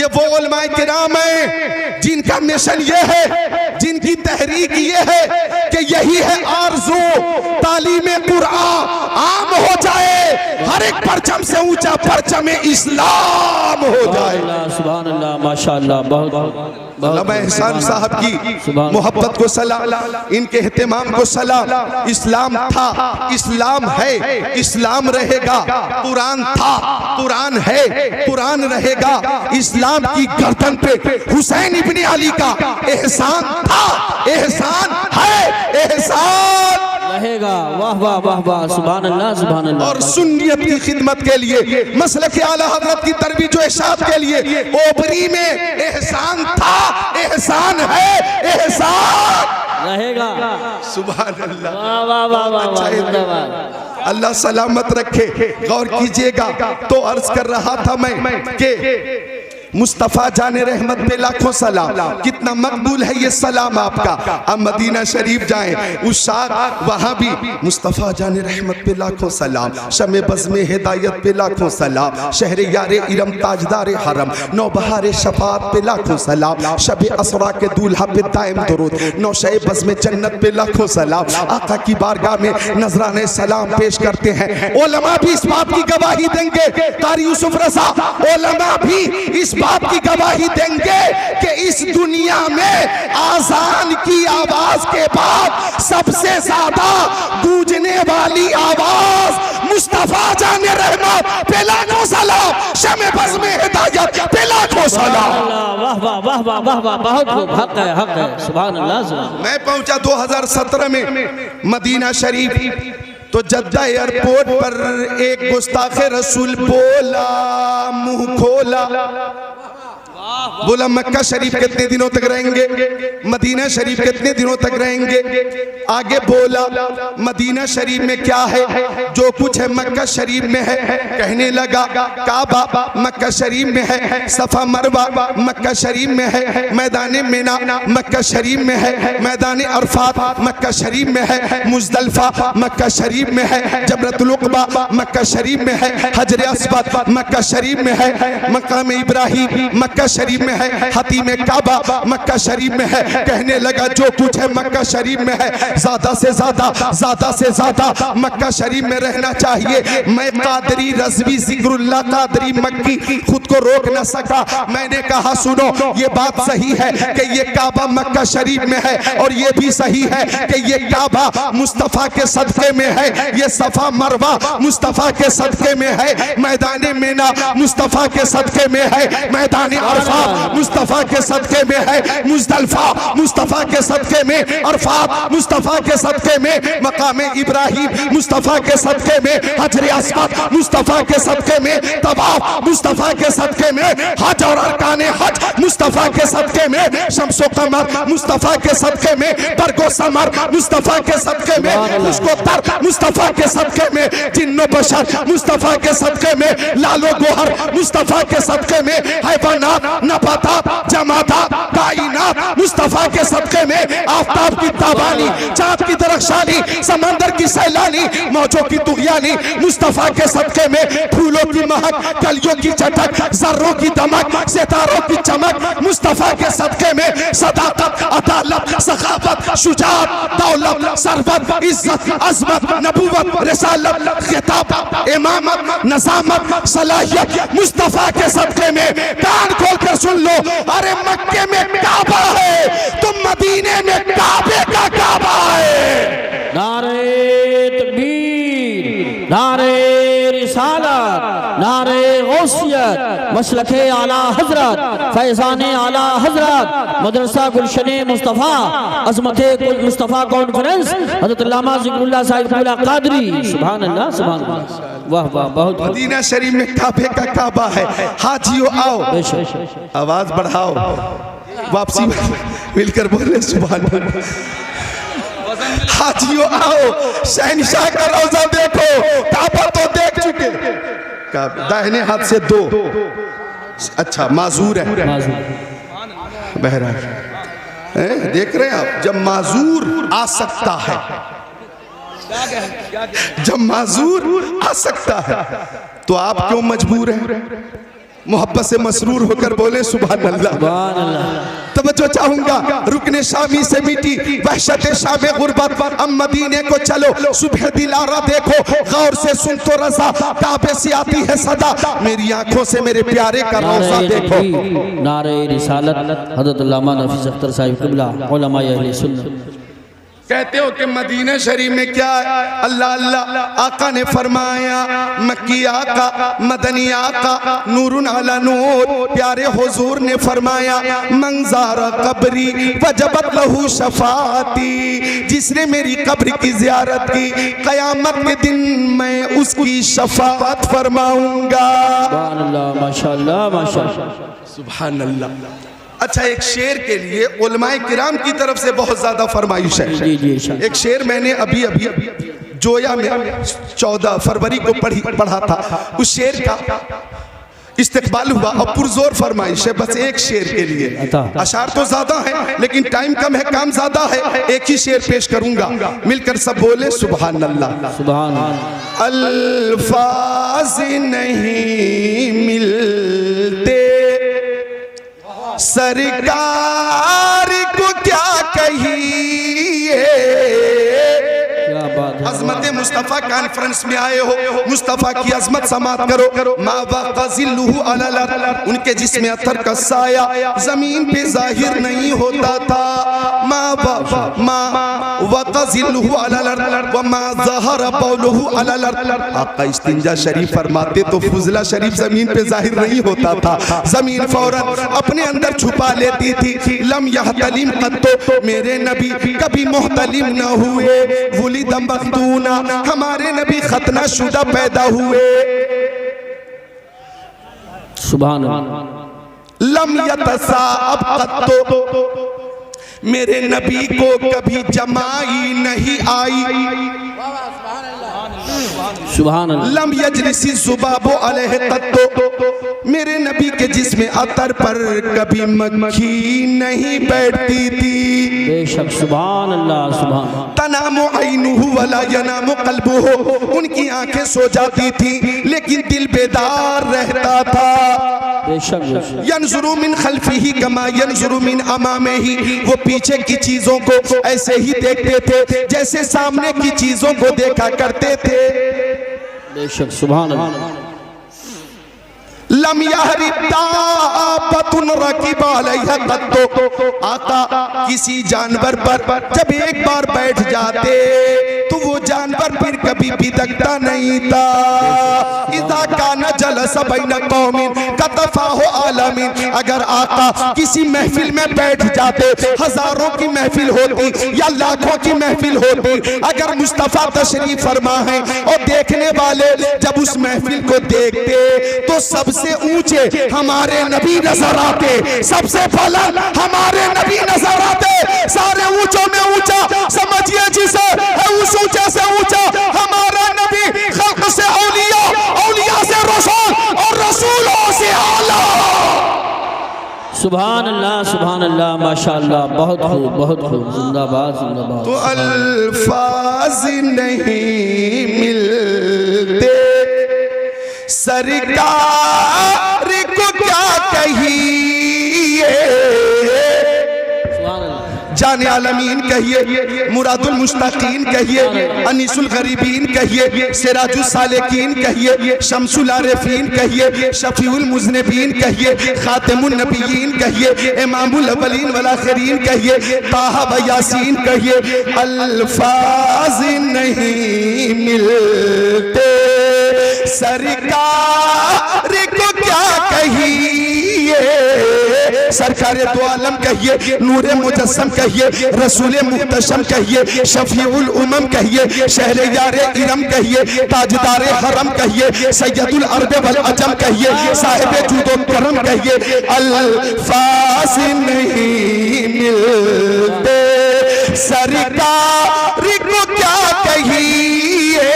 ये वो उलमाए किराम है जिनका मिशन ये है, जिनकी तहरीक ये है कि यही है आरज़ू, तालीम कुरान आम हो जाए, हर एक परचम से ऊंचा परचम इस्लाम हो जाए। सुभान अल्लाह, माशाअल्लाह, बहुत अल्लामा एहसान साहब की मोहब्बत को सलाम, इनके एहतमाम को सलाम। इस्लाम था, इस्लाम है, इस्लाम रहेगा। कुरान था, कुरान है, कुरान रहेगा। इस्लाम की गर्दन पे हुसैन इब्ने अली का एहसान था, एहसान है, एहसान रहेगा। वाह वाह वाह वाह, सुभान अल्लाह, सुभान अल्लाह। और सुन्नियत की खिदमत के लिए, मसलक आला हज़रत की तरबीज व इरशाद के लिए ओबरी में एहसान था, एहसान है, एहसान रहेगा। सुभान अल्लाह, वाह वाह वाह वाह, जिंदाबाद। अल्लाह सलामत रखे। गौर कीजिएगा, तो अर्ज कर रहा था मैं कि मुस्तफ़ा जाने रहमत पे लाखों सलाम। कितना मकबूल है ये सलाम आपका। अब मदीना शरीफ जाएं, उस शार वहाँ भी मुस्तफ़ा जाने रहमत पे लाखों सलाम, शमे बज़ में हिदायत पे लाखों सलाम, शहर यारे इरम ताजदार हरम, नौबहार शफात पे लाखों सलाम, शब असरा के दूल्हा पे दायम दुरूद, नौशे बज़ में जन्नत पे लाखों सलाम। आका की बारगाह में नजराने सलाम पेश करते हैं। उलमा भी इस बात की गवाही देंगे, कारी यूसुफ रज़ा, उलमा भी इस बात की गवाही देंगे कि इस दुनिया में आजान की आवाज के बाद सबसे ज्यादा गूंजने वाली आवाज मुस्तफा जाने रहमत पे लाखों सलाम, शमे बज़ में हिदायत पे लाखों सलाम। वाह वाह वाह वाह वाह वाह, बहुत खूब, हक है, हक है, सुभान अल्लाह, सुभान। मैं पहुंचा 2017 में मदीना शरीफ, तो जद्दा एयरपोर्ट पर एक गुस्ताखे रसूल बोला, मुंह खोला, बोला मक्का शरीफ कितने दिनों तक रहेंगे, मदीना शरीफ कितने दिनों तक रहेंगे। आगे बोला मदीना शरीफ में क्या है, जो कुछ है मक्का शरीफ में है। कहने लगा काबा मक्का शरीफ में है, सफा मरवा मक्का शरीफ में है, मैदान मिना मक्का शरीफ में है, मैदान अरफात मक्का शरीफ में है, मुज़दलिफा मक्का शरीफ में है, जबरतुल उक़बा मक्का शरीफ में है, हजर अस्वद मक्का शरीफ में है, मकाम इब्राहिम मक्का शरीफ में है, हतीम काबा मक्का शरीफ में है। कहने लगा जो कुछ है मक्का शरीफ में है, ज्यादा से ज्यादा मक्का शरीफ में रहना चाहिए। मैं कादरी रज़वी ज़िक्रुल्लाह कादरी मक्की खुद को रोक न सका। मैंने कहा सुनो, ये बात सही है कि ये काबा मक्का शरीफ में है, और ये भी सही है कि ये काबा मुस्तफ़ा के सदक़े में है, ये सफा मरवा मुस्तफ़ा के सदक़े में है, मैदान मिना मुस्तफ़ा के सदक़े में है, मैदान अरफात मुस्तफ़ा के सदक़े में है, मुज़दलिफा मुस्तफ़ा के सदक़े में, अरफात मुस्तफ़ा के सदक़े में, मकाम इब्राहिम मुस्तफ़ा के सदक़े में, हजर अस्वद मुस्तफ़ा के सदक़े में, तवाफ मुस्तफ़ा के सदक़े में, हज और अरकान हज मुस्तफ़ा के सदक़े में, शम्सो कमर मुस्तफ़ा के सदक़े में, बरगो समर मुस्तफ़ा के सदक़े में, खुशको तर मुस्तफ़ा के सदक़े में, जिन्नो बशर मुस्तफ़ा के सदक़े में, लालो गोहर मुस्तफ़ा के सदक़े में, हैवानात नबातात जमादात कायनात मुस्तफ़ा के सदक़े में, आफताब की ताबानी चाँद की दरख्शानी समंदर की सैलानी मौजों की तुग़यानी मुस्तफ़ा के सदक़े में, फूलों की महक कलियों की चटक ज़र्रों की दमक सितारों की चमक मुस्तफ़ा के सदक़े में, सदाकत अदालत सखावत शुजाअत दौलत सरवत इज़्ज़त अज़मत नबूवत रिसालत खिताब इमामत नज़ामत सलाहियत मुस्तफ़ा के सदक़े में। कान खोल कर सुन लो, अरे मक्के में काबा है तो मदीने में काबे का काबा है। नारे तकबीर, नारे रिसालत, नारे गौसियत, मसलके आला हजरत, फैज़ाने आला हजरत, मदरसा गुलशने मुस्तफ़ा, अज़मते मुस्तफ़ा कॉन्फ्रेंस, हज़रत अल्लामा ज़िक्रुल्लाह साहिब पूरा कादरी। सुभान अल्लाह, सुभान अल्लाह, वाह वाह, बहुत मदीना शरीफ में काबे का काबा है। हाजियों आओ, आवाज बढ़ाओ, वापसी मिलकर बोले सुभान अल्लाह। हाजियों आओ, शहनशाह का रोज़ा देखो, काबा तो देख चुके, दाहिने हाथ से दो, अच्छा माजूर है, बहरहाल देख रहे हैं आप। जब माजूर आ सकता है, जब माजूर आ सकता है, तो आप क्यों मजबूर हैं? मोहब्बत से मसरूर होकर बोले सुभान अल्लाह। सुभान अल्लाह। तवज्जो चाहूंगा, रुकने शामी से मिटी वहशत शामे गुर्बत, अब मदीने को चलो, सुबह दिलारा देखो, गौर से सुन तो रज़ा, काबे से आती है सदा, मेरी आंखों से मेरे प्यारे का रोज़ा देखो। नारे रिसालत हज़रत अल्लामा नफीस अख्तर साहिब क़िबला उलमाए अहले सुन्नत। कहते हो कि मदीना शरीफ में क्या है? अल्लाह अल्लाह आका ने फरमाया, मक्की आका, मदनी आका, नूरुन अला नूर, प्यारे हुजूर ने फरमाया, मंज़ारा कब्री वजबत लहू शफाती, जिसने मेरी कब्र की ज़ियारत की, क़यामत के दिन मैं उसकी शफाअत फरमाऊंगा। सुभान अल्लाह, माशाअल्लाह माशाअल्लाह, सुभान अल्लाह। अच्छा, एक शेर के लिए उलमाए किराम की तरफ से बहुत ज्यादा फरमाइश है। जी जी। एक शेर मैंने अभी अभी जोया में 14 फरवरी को पढ़ा था, उस शेर का इस्तेक़बाल हुआ और पुरजोर फरमाइश है, बस एक शेर के लिए। अशार तो ज्यादा है लेकिन टाइम कम है, काम ज्यादा है, एक ही शेर पेश करूंगा, मिलकर सब बोले सुभान अल्लाह। सुभान अल्लाह। अल्फाज नहीं मिलते सरकार को क्या कहिए, क्या बात है। अजमत मुस्तफ़ा कॉन्फ्रेंस में आए हो, मुस्तफ़ा की अजमत समात करो। माँ वक़ज़िल्लुहु अलल अर्द, उनके जिस्म अतर का साया जमीन पे जाहिर नहीं होता था। माँ वक़ज़िल्लुहु अलल अर्द व माँ ज़हरा बौलुहु अलल अर्द। आका इस्तिंजा शरीफ फरमाते तो फुज़ला शरीफ जमीन पे जाहिर नहीं होता था, जमीन फौरन अपने अंदर छुपा लेती थी। लम यहतलिम कत्तो, मेरे नबी कभी मुहतलिम न हुए। वुलिद मख्दूना, हमारे नबी खतना शुदा पैदा हुए। सुभान अल्लाह। लम यतसाअब कत्तो, मेरे नबी को कभी जमाई नहीं आई। सुभान अल्लाह। लम यजलिसी ज़ुबाबो अलैहि तत्तो, मेरे नबी के जिस्म अतर पर कभी मक्खी नहीं बैठती थी। बेशक सुभान अल्लाह सुभान। तनामु ऐनुहु वला यनामु क़ल्बुहु, उनकी आंखें सो जाती थी लेकिन दिल बेदार रहता था। बेशक। यंजुरु मिन खल्फिही कमा यंजुरु मिन अमामिही, वो पीछे की चीजों को ऐसे ही देखते थे जैसे सामने की चीजों को देखा करते थे। बेशक सुभान अल्लाह। लम यहरिब दाब्बतुन रकिब अलैहा कत्तो, आका किसी जानवर पर जब एक बार बैठ जाते तो वो जानवर फिर कभी बिदकता नहीं था। इज़ा काना जलस बैन कौमिन कतफाहु आलमीन, अगर आका किसी महफिल में बैठ जाते, हजारों की महफिल होती या लाखों की महफिल होती, अगर मुस्तफ़ा तशरीफ फरमा है और देखने वाले जब उस महफिल को देखते तो सबसे ऊंचे हमारे नबी नजर आते, सबसे बुलंद हमारे नबी नजर आते। सारे ऊंचों में ऊंचा समझिए जिसे है, उस ऊंचे से ऊंचा हमारा नबी, खल्क से औलिया, औलिया से रसूल और रसूलों से आला। सुभान अल्लाह माशाअल्लाह। बहुत खूब बहुत खूब। जिंदाबाद जिंदाबाद। तो अल्फाज नहीं मिलते सरकार को क्या कहिए, जाने आलमीन कहिए, मुरादुल मुश्ताकीन कहिए, अनीसुल गरीबीन कहिए, सिराजुल सालिकीन कहिए, शम्सुल आरिफीन कहिए, शफीउल मुज़निबीन कहिए, खातिमुन नबिय्यीन कहिए, इमामुल अव्वलीन वल आखिरीन कहिए, ताहा व यासीन कहिए। अल्फाज नहीं मिलते सरकार को क्या कहिए, सरकार दो आलम कहिए, नूरे मुजस्सम कहिए, रसूले मुहतशम कहिए, शफीउल उमम कहिए, शहरे यारे इरम कहिए, ताजदारे हरम कहिए, सैयदुल अरब वल अजम कहिए, साहिबे जूदो करम कहिए। अल्फाज नहीं मिलते सरकार को क्या कहिए,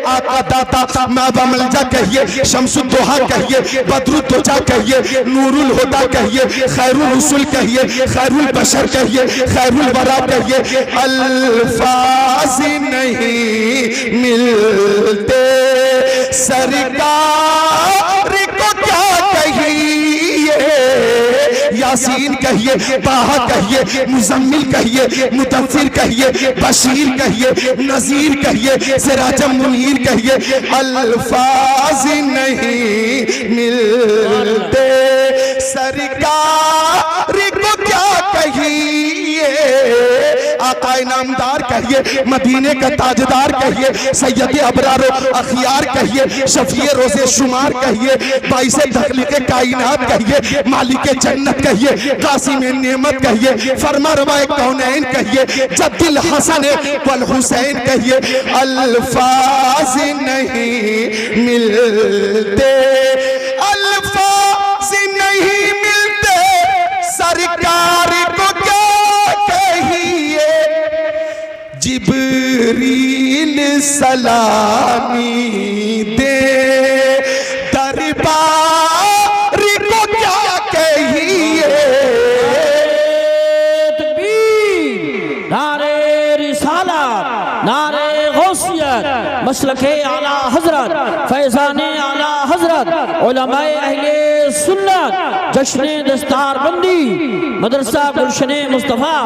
आका दाता मावा मलजा कहिए, शम्सुद दुहा कहिए, बदरुद दुजा कहिए, नूरुल हुदा कहिए, खैरुल रसूल कहिए, खैरुल बशर कहिए, खैरुल वरा कहिए। अल्फाज नहीं मिलते सरकार को क्या यासीन कहिए, ताहा कहिए, मुजम्मिल कहिए, मुदस्सिर कहिए, बशीर कहिए, नज़ीर कहिए, सिराजम मुनीर कहिए, अल्फाज नहीं मिलते सरकार को क्या कहिए। आका नामदार कहिए, मदीने का ताजदार कहिए, सैयद अबरार अखियार कहिए, शफीए रोज़े शुमार कहिए, बाइसे तखलीक़े कायनात कहिए, मालिक जन्नत कहिए, कासिम नेमत कहिए, फरमा रवाए कौनैन कहिए, जद्दिल हसन वल हुसैन कहिए। अल्फाज नहीं मिलते, अल्फाज नहीं मिलते सरकार को क्या कहिए। जिब्रील सलामी दे दरबार को क्या कहिए। तकबीर, नारे रिसालत, नारे गौसियत, मसलके आला हजरत, फैज़ाने आला हजरत, उलमाए अहले सुन्नत, जश्ने दस्तारबंदी, मदरसा गुलशन मुस्तफ़ा,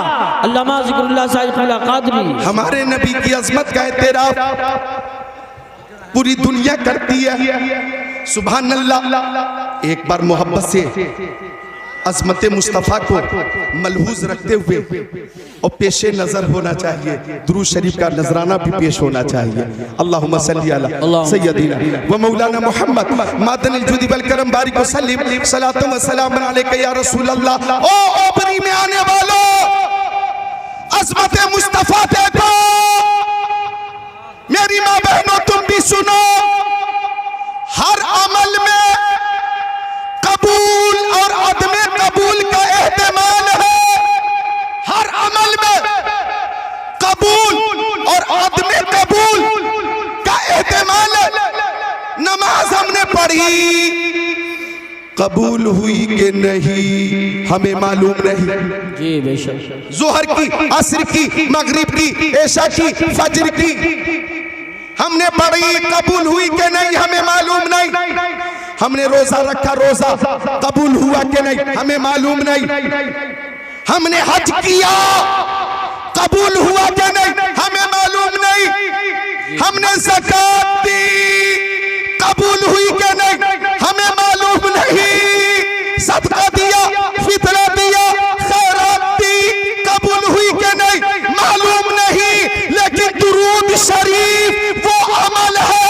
अल्लामा ज़िक्रुल्लाह साहिब क़िला क़ादरी। हमारे नबी की अजमत का एतराफ़ पूरी दुनिया करती है। सुभान अल्लाह। एक बार मोहब्बत से अजमत मुस्तफ़ा को मलहूज रखते हुए और पेशे नजर होना चाहिए, दुरूद शरीफ का नजराना भी पेश होना चाहिए। अल्लाहुम्मा सल्ली अला सय्यदिना व मौलाना मोहम्मद मादनिल जुदी वल करम बारिक वसल्लिम सलातु व सलाम अलैका या रसूल अल्लाह। ओ ओपरी में आने वालों, अजमत मुस्तफ़ा देखो। मेरी माँ बहनों तुम भी सुनो। हर अमल में कबूल और अदम कबूल का एहतमाल है। हर अमल में कबूल और अदम कबूल का एहतमाल है। नमाज हमने पढ़ी, कबूल हुई कि नहीं हमें मालूम नहीं। जी बेशक। जोहर की, असर की, मगरिब की, ऐशा की, फजर की हमने पढ़ी, कबूल हुई कि नहीं हमें मालूम नहीं। हमने रोजा रखा, रोजा कबूल हुआ कि नहीं हमें मालूम नहीं। हमने हज किया, कबूल हुआ कि नहीं हमें मालूम नहीं। हमने ज़कात दी, कबूल हुई कि नहीं हमें मालूम नहीं। सदका दिया, फितरा दिया, खैरात दी, कबूल हुई कि नहीं मालूम नहीं। लेकिन दुरूद शरीफ वो अमल है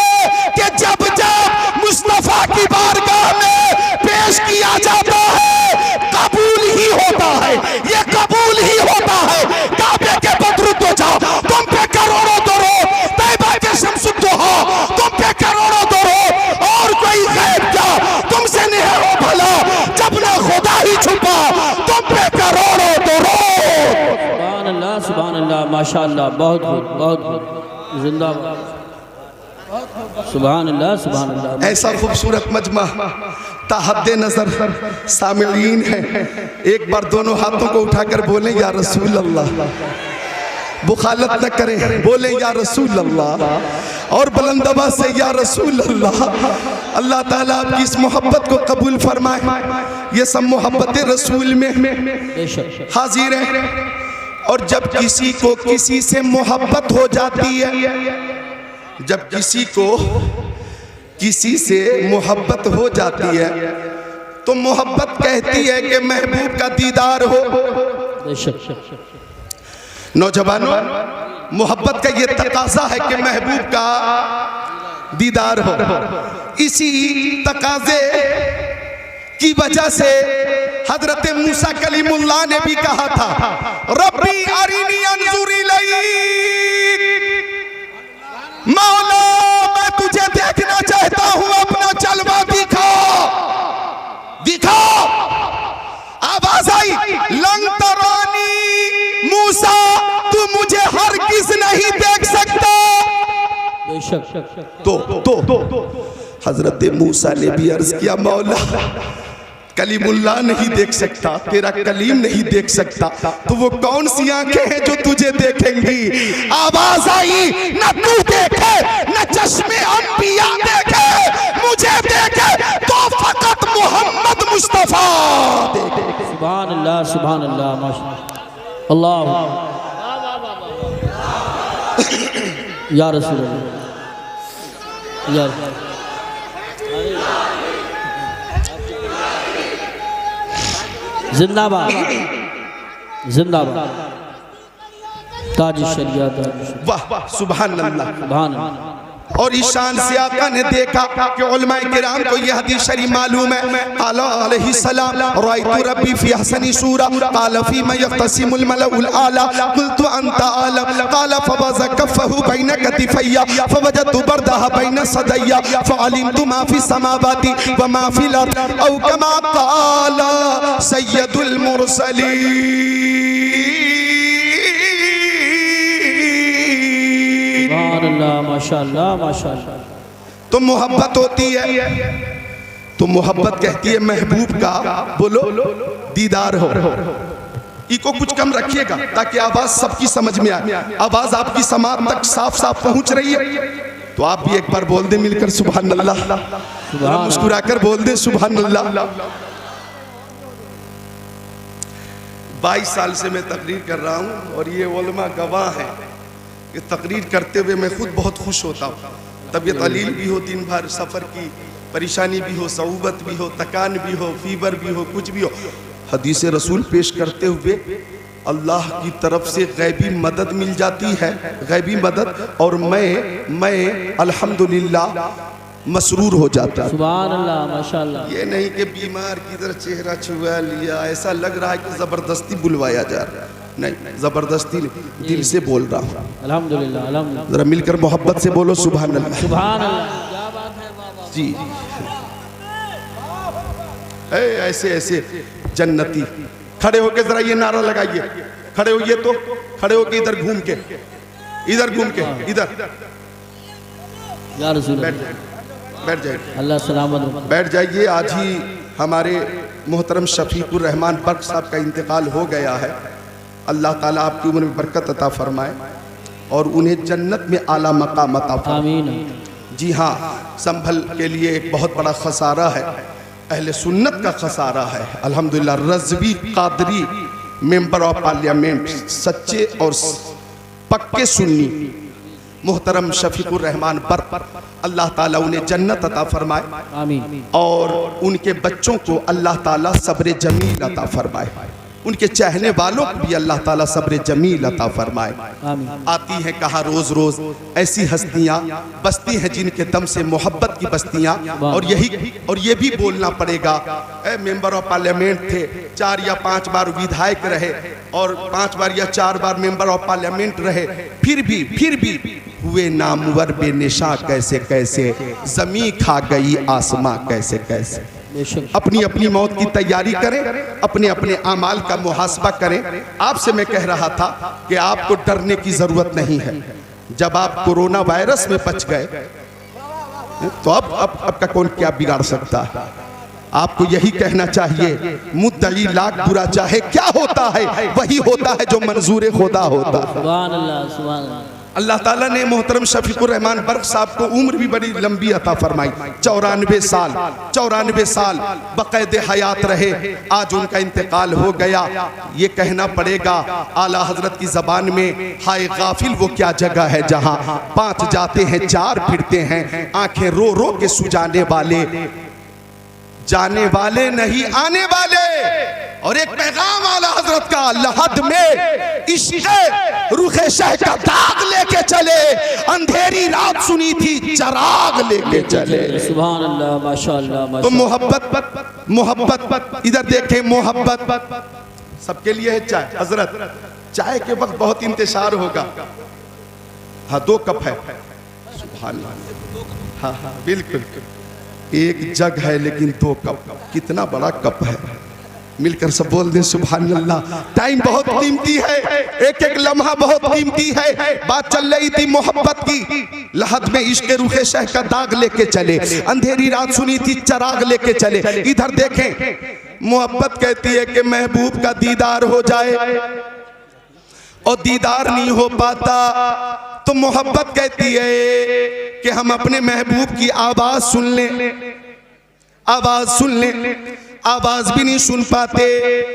कि जब जब मुस्तफा की बारगाह में पेश किया जाता है कबूल ही होता है। ये कबूल ही होता है। काबे के बदरू तो जाओ, तुम पे करोड़ों दरूद, तैयबा के शम्सुद्दोहा तुम पे करोड़ों दरूद, और कोई गैब क्या तुमसे नहीं हो भला, जब ना खुदा ही छुपा तुम पे करोड़ों दरूद। सुभान अल्लाह, सुभान अल्लाह, माशाअल्लाह, बहुत खूब, बहुत खूब, जिंदाबाद। सुभान अल्लाह, सुभान अल्लाह। ऐसा खूबसूरत मजमा ताहद्दे नजर सामिलीन है। एक बार दोनों हाथों को उठाकर बोले या रसूल अल्लाह। बुखालत न करें, बोले या रसूल अल्लाह, और बुलंद आवाज से या रसूल अल्लाह। अल्लाह ताला आपकी इस मोहब्बत को कबूल फरमाए। ये सब मोहब्बत रसूल में हाजिर है। और जब किसी को किसी से मोहब्बत हो जाती है, जब किसी को किसी से मोहब्बत हो जाती है तो मोहब्बत कहती है कि महबूब का दीदार हो। नौजवानों, मोहब्बत का ये तकाजा है कि महबूब का दीदार हो। इसी तकाजे की वजह से हजरत मूसा कलीमुल्लाह ने भी कहा था, रब्बी अरिनी अंजुर इलैक, मौला मैं तुझे देखना चाहता हूं, अपना जलवा दिखा, दिखा। आवाज आई, लंग तरानी मूसा, तू मुझे हरगिज़ नहीं देख सकता। तो हजरत मूसा ने भी अर्ज किया, मौला कलीमुल्लाह नहीं देख सकता, तेरा कलीम नहीं देख सकता, तो वो कौन सी आंखें हैं जो तुझे देखेंगी। आवाज आई, न तू देखे न चश्मे अंबिया देखे, मुझे देखे तो फकत मोहम्मद मुस्तफा देखे। सुभान अल्लाह माशा अल्लाह या रसूल अल्लाह या जिंदाबाद जिंदाबाद ताज शरियत वाह वाह सुभान अल्लाह। सुभान अल्लाह। और इस शान से आका ने देखा कि उलमाए किराम को यह हदीस शरीफ मालूम है। क़ाला अलैहि सलाम रअयतु रब्बी फी अहसनी सूरा क़ाला फीमा यख्तसिमुल मलउल आला क़ुल्तु अंता आलम क़ाला फवज़ा कफ़्फ़हु बैन कतिफ़ैया फवजदतु बरदहा बैन सदैया फ़अलिमतु मा फ़ी समावाति व मा फ़िल अर्द औ कमा क़ाला सय्यदुल मुरसलीन। माशाअल्लाह माशाअल्लाह। तो मोहब्बत होती है, तो मोहब्बत कहती है महबूब का बोलो दीदार हो। इको कुछ कम रखिएगा ताकि आवाज सबकी समझ में आए। आवाज आपकी समाज तक साफ साफ पहुंच रही है तो आप भी एक बार बोल दे मिलकर सुभान अल्लाह, मुस्कुराकर बोल दे सुभान अल्लाह। 22 साल से मैं तकरीर कर रहा हूँ और ये उलमा गवाह है कि तकरीर करते हुए मैं खुद बहुत खुश होता हूँ। तबीयत अलील भी हो, दिन भर सफ़र की परेशानी भी हो, सऊबत भी हो, तकान भी हो, फीवर भी हो, कुछ भी हो, हदीस रसूल पेश करते हुए अल्लाह की तरफ से गैबी मदद मिल जाती है, गैबी मदद। और मैं अल्हम्दुलिल्लाह मसरूर हो जाता है। सुभान अल्लाह माशाअल्लाह। ये नहीं कि बीमार की तरह चेहरा छुआ लिया, ऐसा लग रहा है कि ज़बरदस्ती बुलवाया जा रहा है। नहीं, जबरदस्ती दिल से बोल रहा हूँ। अल्हम्दुलिल्लाह अल्हम्दुलिल्लाह। जरा मिलकर मोहब्बत से बोलो सुभान अल्लाह। सुभान अल्लाह। क्या बात है बाबा जी। ऐसे ऐसे जन्नती खड़े होके जरा ये नारा लगाइए, खड़े होइए तो खड़े होके इधर घूम के इधर या रसूल बैठ जाइए, अल्लाह सलामत बैठ जाइए। आज ही हमारे मोहतरम शफीकुर रहमान बर्क साहब का इंतकाल हो गया है। अल्लाह ताला आपकी उम्र में बरकत अता फरमाए और उन्हें जन्नत में आला मकाम अता फरमाए। आमीन। जी हाँ, संभल के लिए एक बहुत बड़ा खसारा है, अहले सुन्नत का खसारा है। अल्हम्दुलिल्लाह Razvi Qadri member of parliament, सच्चे और पक्के सुन्नी मोहतरम शफीकुर रहमान बर्क, अल्लाह ताला उन्हें जन्नत अता फरमाए आमीन। और उनके बच्चों को अल्लाह ताला सब्र जमील अता फरमाए, उनके चाहने वालों को भी अल्लाह ताला सब्र जमील अता फरमाए। आमीन। आती हैं कहा रोज रोज ऐसी हस्तियां बसती हैं जिनके दम से मोहब्बत की बस्तियां। और ये भी बोलना पड़ेगा, मेंबर ऑफ पार्लियामेंट थे, 4 या 5 बार विधायक रहे और 5 बार या 4 बार मेंबर ऑफ पार्लियामेंट रहे, फिर भी हुए नामवर बेनिशा कैसे कैसे, जमी खा गई आसमां कैसे कैसे। अपनी अपनी मौत की तैयारी करें, अपने अपने आमाल का मुहासबा करें। आपसे मैं कह रहा था कि आपको डरने की जरूरत नहीं है। जब आप कोरोना वायरस में बच गए तो अब का कौन क्या बिगाड़ सकता है। आपको यही कहना चाहिए, मुद्दई लाख बुरा चाहे क्या होता है वही होता है जो मंजूर खुदा होता है। सुभान अल्लाह सुभान अल्लाह। अल्लाह ताला ने मोहतरम शफीकुर रहमान बर्क साहब को उम्र भी बड़ी लंबी अता फरमाई, 94 साल बक़ैद हयात रहे। आज उनका इंतकाल हो गया। ये कहना पड़ेगा आला हजरत की जबान में, हाय गाफिल वो क्या जगह है जहाँ 5 जाते हैं 4 फिरते हैं, आंखें रो रो के सुजाने वाले, जाने वाले नहीं आने वाले। और एक पैगाम आला हजरत का, लहद में इश्क़ रुखे शह का दाग लेके चले, अंधेरी रात सुनी थी चराग लेके चले। सुभान अल्लाह माशाअल्लाह। तो मोहब्बत इधर देखें, मोहब्बत सबके लिए है। चाय हजरत, चाय के वक्त बहुत इंतजार होगा। हाँ 2 कप है, सुभान अल्लाह। हाँ बिल्कुल, एक जग है लेकिन 2 कप, कितना बड़ा कप है। मिलकर सब बोल दें सुभान अल्लाह। टाइम बहुत कीमती है, एक एक लम्हा बहुत कीमती है। बात चल रही थी मोहब्बत की, लहद में इश्क़ रुखे शह का दाग लेके चले, अंधेरी रात सुनी थी चराग लेके चले। इधर देखें, मोहब्बत कहती है कि महबूब का दीदार हो जाए और दीदार नहीं हो पाता तो मोहब्बत कहती है कि हम अपने महबूब की आवाज सुन लें, आवाज सुन लें। आवाज भी नहीं सुन पाते,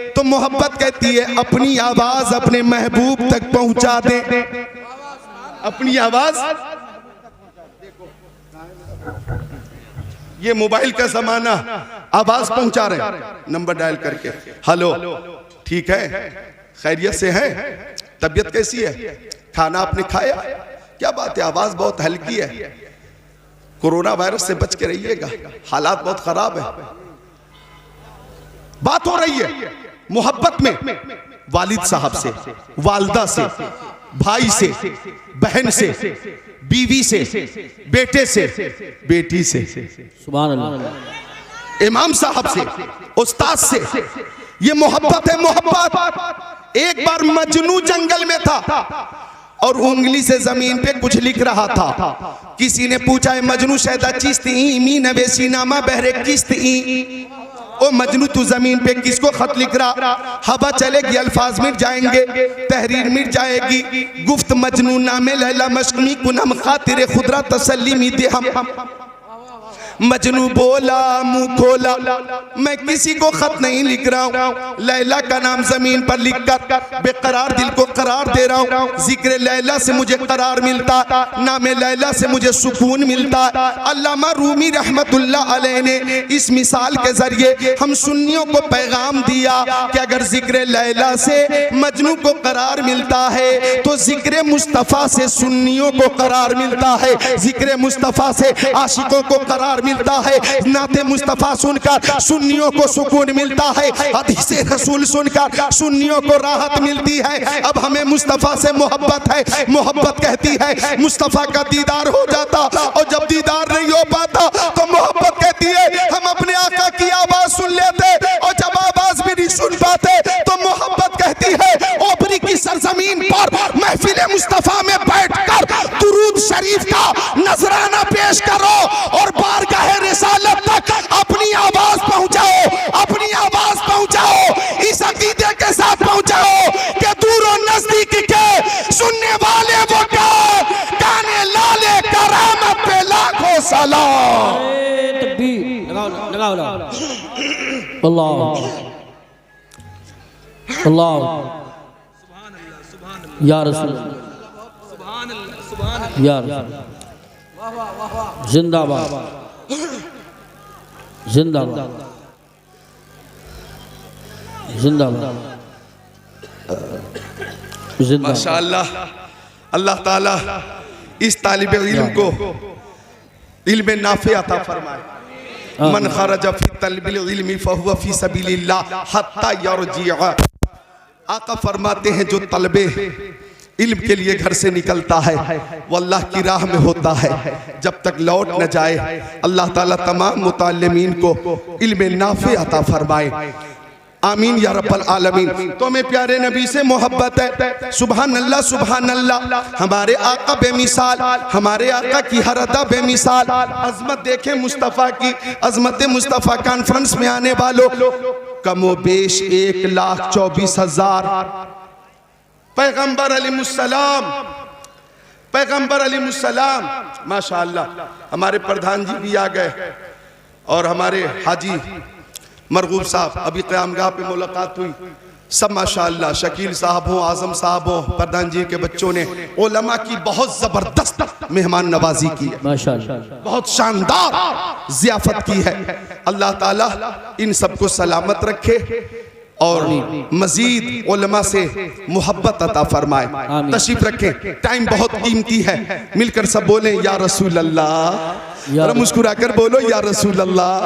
तो मोहब्बत कहती है अपनी आवाज अपने महबूब तक पहुंचा दे। अपनी आवाज, ये मोबाइल का जमाना, आवाज पहुंचा रहे हैं नंबर डायल करके। हेलो, ठीक है, खैरियत से है, तबीयत कैसी है, खाना आपने खाया, क्या बात है, आवाज बहुत हल्की है, कोरोना वायरस से बच के रहिएगा, हालात बहुत खराब है। बात हो रही है मोहब्बत में वालिद साहब से, वालदा से, भाई से, बहन से, बीवी से, बेटे से, बेटी से, सुभान अल्लाह, इमाम साहब से, उस्ताद से। ये मोहब्बत है, मोहब्बत। एक बार मजनू जंगल में था और उंगली से जमीन पे कुछ लिख रहा था। किसी ने पूछा है मजनू शैदा चिस्त मी नवेसी नामा बहरे किस्त ई, ओ मजनू तू जमीन पे किसको खत लिख रहा? हवा चलेगी अल्फाज मिट जाएंगे, तहरीर मिट जाएगी। गुफ्त मजनू नामे लैला मशमी कुनम खातिर खुदरा तसल्ली मी दे हम। मजनू बोला मुंह खोला, मैं किसी को खत नहीं लिख रहा हूँ, लैला का नाम जमीन पर लिखकर बेकरार दिल को करार दे रहा हूँ। जिक्र लैला से मुझे करार मिलता, नामे लैला से मुझे सुकून मिलता। अल्लामा रूमी रहमतुल्लाह अलैह ने इस मिसाल के जरिए हम सुन्नियों को पैगाम दिया कि अगर जिक्र लैला से मजनू को करार मिलता है तो जिक्र मुस्तफ़ा से सुन्नियों को करार मिलता है, जिक्र मुस्तफ़ा से आशिकों को करार मिलता है, नाते मुस्तफा सुनकर सुन्नियों को सुकून मिलता है, हदीस रसूल सुनकर सुन्नियों को राहत मिलती है। अब हमें मुस्तफा से मोहब्बत है, मोहब्बत कहती है मुस्तफा का दीदार हो जाता, और जब दीदार नहीं हो पाता तो मोहब्बत कहती है हम अपने आका की आवाज सुन लेते, और जब आवाज भी नहीं सुन पाते तो मोहब्बत कहती है ओपरी की सरजमीन पर महफिल मुस्तफा में बैठकर दुरूद शरीफ का नजराना पेश करो और बारगाह रिसालत तक अपनी आवाज पहुंचाओ, अपनी आवाज पहुंचाओ, इस अकीदे के साथ पहुंचाओ कि दूर और नजदीक के सुनने वाले वो गाने लाले करामत पे लाखों सलाम। तकबीर, लगाओ लगाओ, अल्लाह अल्लाह, या रसूल, या रसूल, जिंदाबाद जिंदाबाद जिंदाबाद जिंदाबाद। माशाअल्लाह, अल्लाह ताला इस तालिब इल्म को इल्म नाफे अता फरमाए। मन खरज फी तलबिल इल्मी फहुवा फी सबीलिल्लाह हत्ता यरजिअ। आका फरमाते हैं जो तलबे इल्म के लिए घर से निकलता है वो अल्लाह की राह में होता है, जब तक लौट न जाए। अल्लाह ताला तमाम मुताल्लिमीन को इल्म नाफे अता फरमाए, आमीन या रब्बल आलमीन। तो हमें प्यारे नबी से मोहब्बत है, सुभान अल्लाह सुभान अल्लाह। हमारे आका बेमिसाल, हमारे आका की हर अदा बेमिसाल। अजमत देखें मुस्तफ़ा की, अजमत मुस्तफ़ा। कॉन्फ्रेंस में आने वालों, कमो बेश 1,24,000 पैगंबर अलैहिस्सलाम, पैगंबर अलैहिस्सलाम, माशाअल्लाह। हमारे प्रधान जी भी आ गए और हमारे हाजी मरगूब साहब, अभी क़यामगाह पे मुलाकात हुई, सब माशाअल्लाह। शकील साहब हो, आजम साहब हो, प्रधान जी के बच्चों ने उलमा की बहुत जबरदस्त मेहमान नवाजी की है, माशाअल्लाह, बहुत शानदार जियाफत की है। अल्लाह ताला इन सबको सलामत रखे और मजीद उलमा से मोहब्बत अता फरमाए। तशरीफ रखें, टाइम बहुत कीमती है, मिलकर सब बोले या रसूल अल्लाह, और मुस्कुराकर बोलो या रसूल अल्लाह।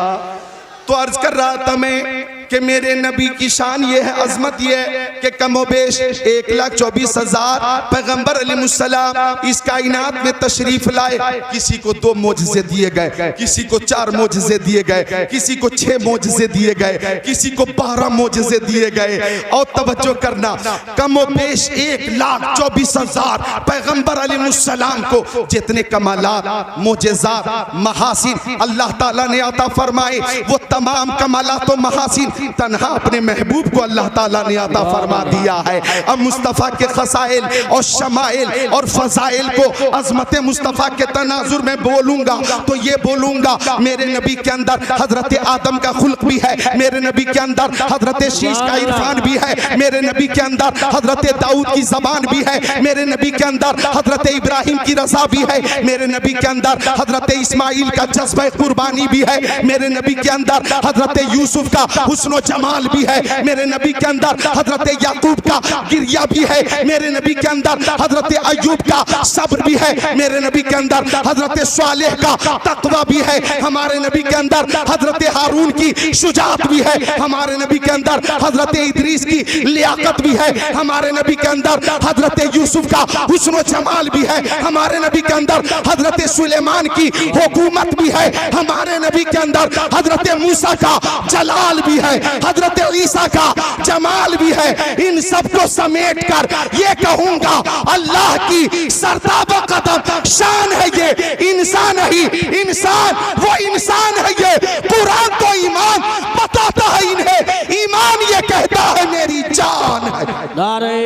तो अर्ज कर रहा था मैं कि मेरे नबी की शान ये है, अजमत ये है कि कमोबेश 1,24,000 पैगंबर अलैहिस्सलाम इस कायनात में तशरीफ लाए। किसी को 2 मोजज़े दिए गए, किसी को 4 मोजज़े दिए गए, किसी को 6 मोजज़े दिए गए, किसी को 12 मोजज़े दिए गए। और तवज्जो करना, कमोबेश 1,24,000 पैगंबर अलैहिस्सलाम को जितने कमालात, मोजज़ात, महासिन अल्लाह ताला ने अता फरमाए, वो तमाम कमालात और महासिन तन्हा अपने महबूब को अल्लाह ताला ने अता फरमा दिया है। अब मुस्तफ़ा के खसाइल और शमाइल और फजाइल को अज़मत मुस्तफ़ा के तनाजुर में बोलूँगा तो ये बोलूँगा मेरे नबी के अंदर हज़रत आदम का खुल्क भी है, मेरे नबी के अंदर हज़रत शीश का इरफान भी है, मेरे नबी के अंदर हज़रत दाऊद की ज़बान भी है, मेरे नबी के अंदर हज़रत इब्राहिम की रज़ा भी है, मेरे नबी के अंदर हज़रत इस्माइल का जज्बा कुर्बानी भी है, मेरे नबी के अंदर हज़रत यूसुफ का हुस्न जमाल भी है, मेरे नबी के अंदर हज़रत याकूब का गिरिया भी है, मेरे नबी के अंदर हज़रत अय्यूब का सब्र भी है, मेरे नबी के अंदर हज़रत सालेह का तक़वा भी है, हमारे नबी के अंदर हज़रत हारून की शुजाअत भी है, हमारे नबी के अंदर हज़रत इदरीस की लियाकत भी है, हमारे नबी के अंदर हज़रत यूसुफ का हुस्न जमाल भी है, हमारे नबी के अंदर हज़रत सुलेमान की हुकूमत भी है, हमारे नबी के अंदर हज़रत मूसा का जलाल भी है, हज़रत ईसा का जमाल भी है। इन सबको समेट कर ये कहूंगा अल्लाह की सरताब कदम शान है ये इंसान ही इंसान, वो इंसान है ये। कुरान तो ईमान बताता है इन्हें, ईमान ये कहता है मेरी जान है। नारे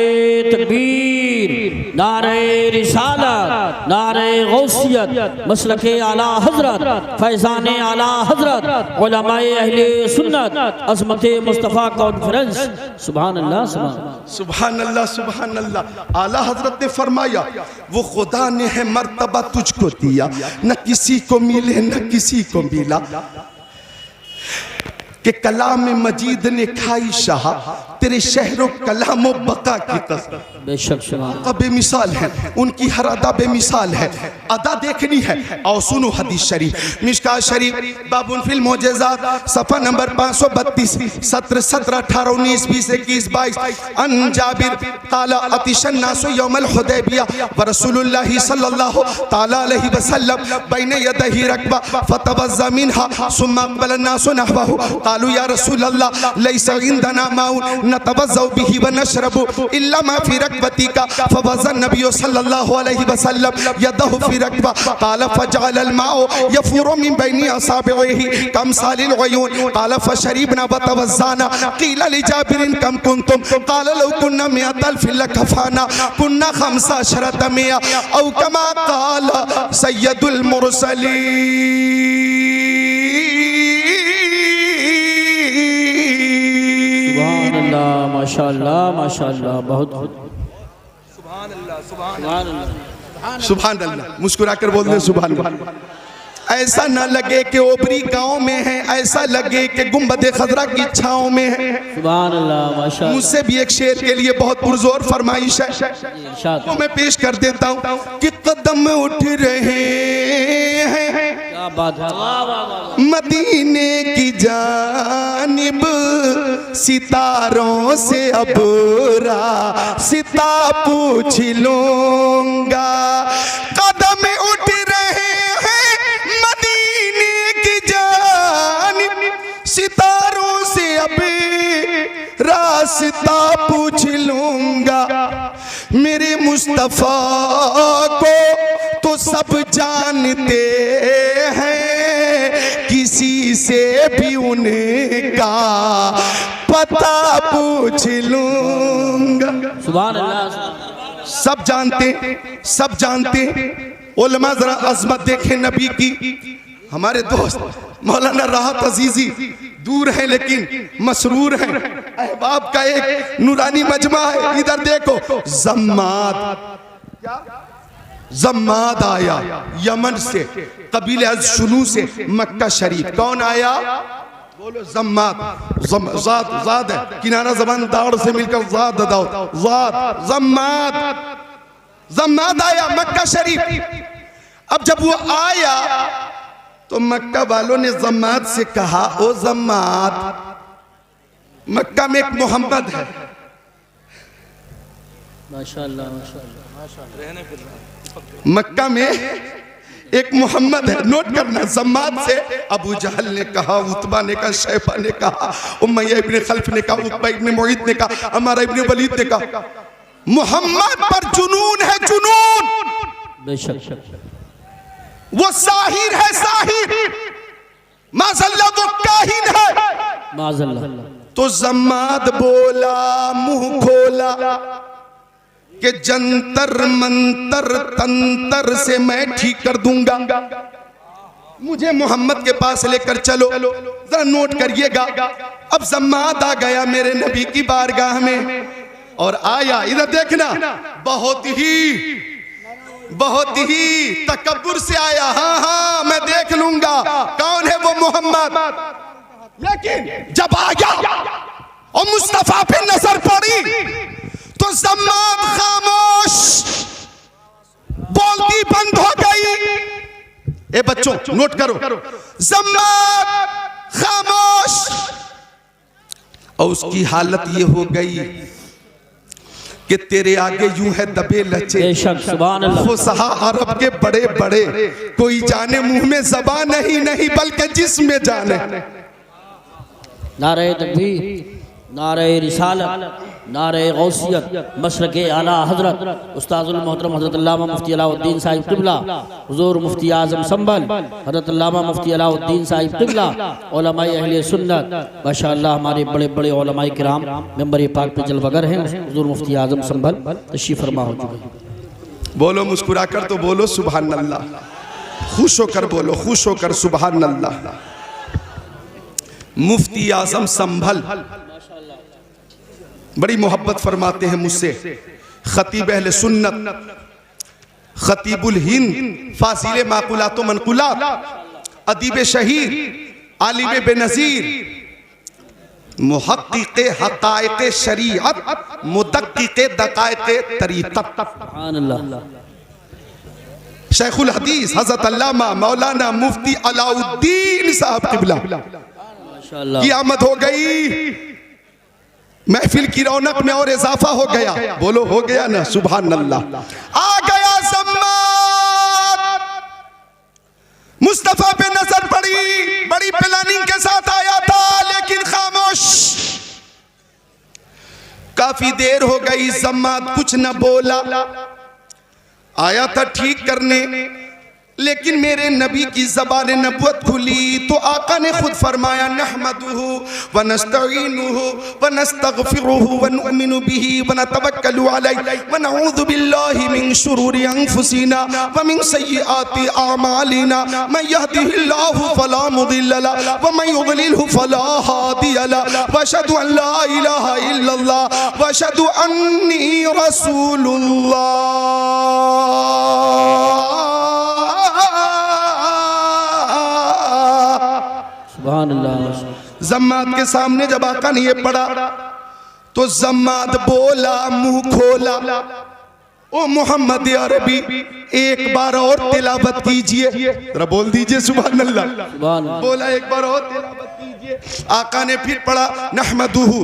तकबीर, नारे रिसालत, नारे गौसियत, मसलके आला हजरत, फैज़ाने आला हजरत, उलमाए अहले सुन्नत, अज़मत मुस्तफ़ा कॉन्फ्रेंस। सुभान अल्लाह, सुभान अल्लाह, सुभान अल्लाह। आला हजरत ने फरमाया वो खुदा ने है मर्तबा तुझको दिया, न किसी को मिले न किसी को मिला, कि कलाम मजीद ने खाई शाह तेरे शहरों कलामो बका की कसम। बेशक बेमिसाल है, उनकी हर अदा बेमिसाल है। अदा देखनी है और सुनो हदीस शरीफ, मिशकात शरीफ बाबुल फिल मोजेज़ात सफ़ा नंबर 532 17 17 18 19 20 21 22। अन जाबिर क़ाला अतिशन नासु यौमल हुदैबिया व रसूलुल्लाह सल्लल्लाहु ताला अलैहि वसल्लम बैन यदैहि रकबा फतवज़्ज़ा मिनहा सुम्मा अक़बल अन्नासु नहवहु क़ालू या रसूलल्लाह लैसा इंदना माउन नतवज़्ज़उ बिही व नशरबु इल्ला मा फी रकबतिका फवज़्ज़ा नबी सल्लल्लाहु अलैहि वसल्लम यदहु फी रकबा क़ाल फजअल अल माउ यफुरु मिन बैनि असाबिही कमसालिल उयून क़ाल फशरिबना व तवज़्ज़ाना क़ील लिजाबिर कम कुंतुम क़ाल लौ कुन्ना मिअतल फिल कफाना कुन्ना खमसा अशरत मिया औ कमा क़ाल सय्यदुल मुरसलीन। माशाअल्लाह, माशाअल्लाह, बहुत सुभान अल्लाह, सुभान अल्लाह। मुस्कुरा कर बोल दे सुभान अल्लाह। ऐसा न लगे कि ओबरी गांव में है, ऐसा लगे कि गुंबद खजरा की छाँव में है। सुभान अल्लाह, माशाअल्लाह। मुझसे भी एक शेर के लिए बहुत पुरजोर फरमाइश है, तो मैं पेश कर देता हूँ कि कदम उठ रहे हैं, क्या बात है, मदीने की जानिब सितारों से अब रास्ता पूछ लूंगा। कदम उठ रहे हैं मदीने की जानिब सितारों से अब रास्ता पूछ लूंगा। मेरे मुस्तफा को तो सब जानते हैं, किसी से भी उनका पता पूछ लूंगा। सुभान अल्लाह। सब जानते, सब जानते। उलमा जरा अजमत देखें नबी की। हमारे दोस्त मौलाना राहत अजीजी दूर है लेकिन मसरूर है। अहबाब का एक नूरानी मजमा है, इधर देखो। जम्माद आया यमन से, कबीले अज़शुनू से मक्का शरीफ। कौन आया? बोलो जम्माद। ज़ाद है, किनारा ज़बान दाड़ से मिलकर ज़ाद दाओ, ज़ाद जम्माद आया मक्का शरीफ। अब जब वो आया तो मक्का वालों ने जम्माद से कहा, ओ जम्माद, मक्का में एक मोहम्मद है। माशाअल्लाह, मक्का में एक मोहम्मद है। नोट करना, जम्माद से अबू जहल ने कहा, उतबा ने कहा, शैबा ने कहा, उमय्या इब्न खल्फ ने कहा, उक़बा इब्न मुईत ने कहा, अमारा इब्न वलीद ने कहा, मोहम्मद पर जुनून है, जुनून। बेशक वो साहिर है, साहिर। माज़अल्लाह वो काहिन है। माज़अल्लाह। तो जम्माद बोला मुंह खोला कि जंतर मंतर तंतर से मैं ठीक कर दूंगा, मुझे मोहम्मद के पास लेकर चलो। जरा नोट करिएगा, अब जम्माद आ गया मेरे नबी की बारगाह में और आया, इधर देखना, बहुत ही तकब्बुर से आया। हाँ हाँ मैं देख लूंगा कौन है वो मोहम्मद। लेकिन जब आ गया और मुस्तफा पे नजर पड़ी तो जम्माद खामोश, बोलती बंद हो गई। ए बच्चों नोट करो, जम्माद खामोश, और उसकी हालत ये हो गई कि तेरे आगे यूं है दबे लचे। फुसहा अरब के बड़े बड़े, कोई जाने मुंह में ज़बान नहीं बल्कि जिस्म जाने। नारे तकबीर, नारे रिसालत, नारे गौसियत, मशरक़े आला हज़रत उस्ताज़ुल मोहतरम हज़रत अल्लामा मुफ्ती अलाउद्दीन साहिब क़िबला, हुज़ूर मुफ्ती आज़म संभल हज़रत अल्लामा मुफ्ती अलाउद्दीन साहिब क़िबला, उलमाए अहले सुन्नत माशाअल्लाह, हमारे बड़े बड़े उलमाए किराम मेंबर पाक पे जलवागर हैं। हुज़ूर मुफ्ती आज़म संभल तशरीफ़ फरमा हो चुके। बोलो मुस्कुरा कर तो बोलो सुभान अल्लाह, खुश होकर बोलो, खुश होकर सुभान अल्लाह। मुफ्ती आज़म संभल बड़ी मोहब्बत फरमाते हैं मुझसे, खतीब अहले सुन्नत, खतीबुल हिंद, फासिले माकुलात व मनकुलात, अदीब शहीर, आलिम बेनज़ीर, मुहक्किक़े हक़ाइक़े शरीअत, मुदक्किक़े दक़ाइक़े तरीक़त, शेखुल हदीस हज़रत अल्लामा मौलाना मुफ्ती अलाउद्दीन साहब क़िबला की आमद हो गई। महफिल की रौनक में और इजाफा हो गया। बोलो हो गया ना, सुभान अल्लाह। आ गया जम्माद, मुस्तफा पे नजर पड़ी, बड़ी प्लानिंग के साथ आया था लेकिन खामोश। काफी देर हो गई, जम्माद कुछ न बोला। आया था ठीक करने, लेकिन मेरे नबी की ज़बान नबुवत खुली तो आका ने खुद फरमाया, नहमदुहु व नस्तईनुहु व नस्तगफिरुहु व नुअमिनु बिही व नतवक्कलु अलैहि व नऊज़ु बिल्लाहि मिन शुरूरि अनफुसिना व मिन सय्यिआति अमालिना, मन यहदिहिल्लाहु फला मुदिल्ल लहु व मन युद्लिलहु फला हादिय लहु, व अशहदु अन ला इलाहा इल्लल्लाह व अशहदु अन्नी रसूलुल्लाह। जम्माद के सामने जब आका ने ये पढ़ा तो जम्माद बोला मुंह खोला, ओ मोहम्मद अरबी एक बार और तिलावत कीजिए। जरा बोल दीजिए सुभान अल्लाह। बोला एक बार और तिलावत कीजिए। आका ने फिर पढ़ा, नहमदुहु,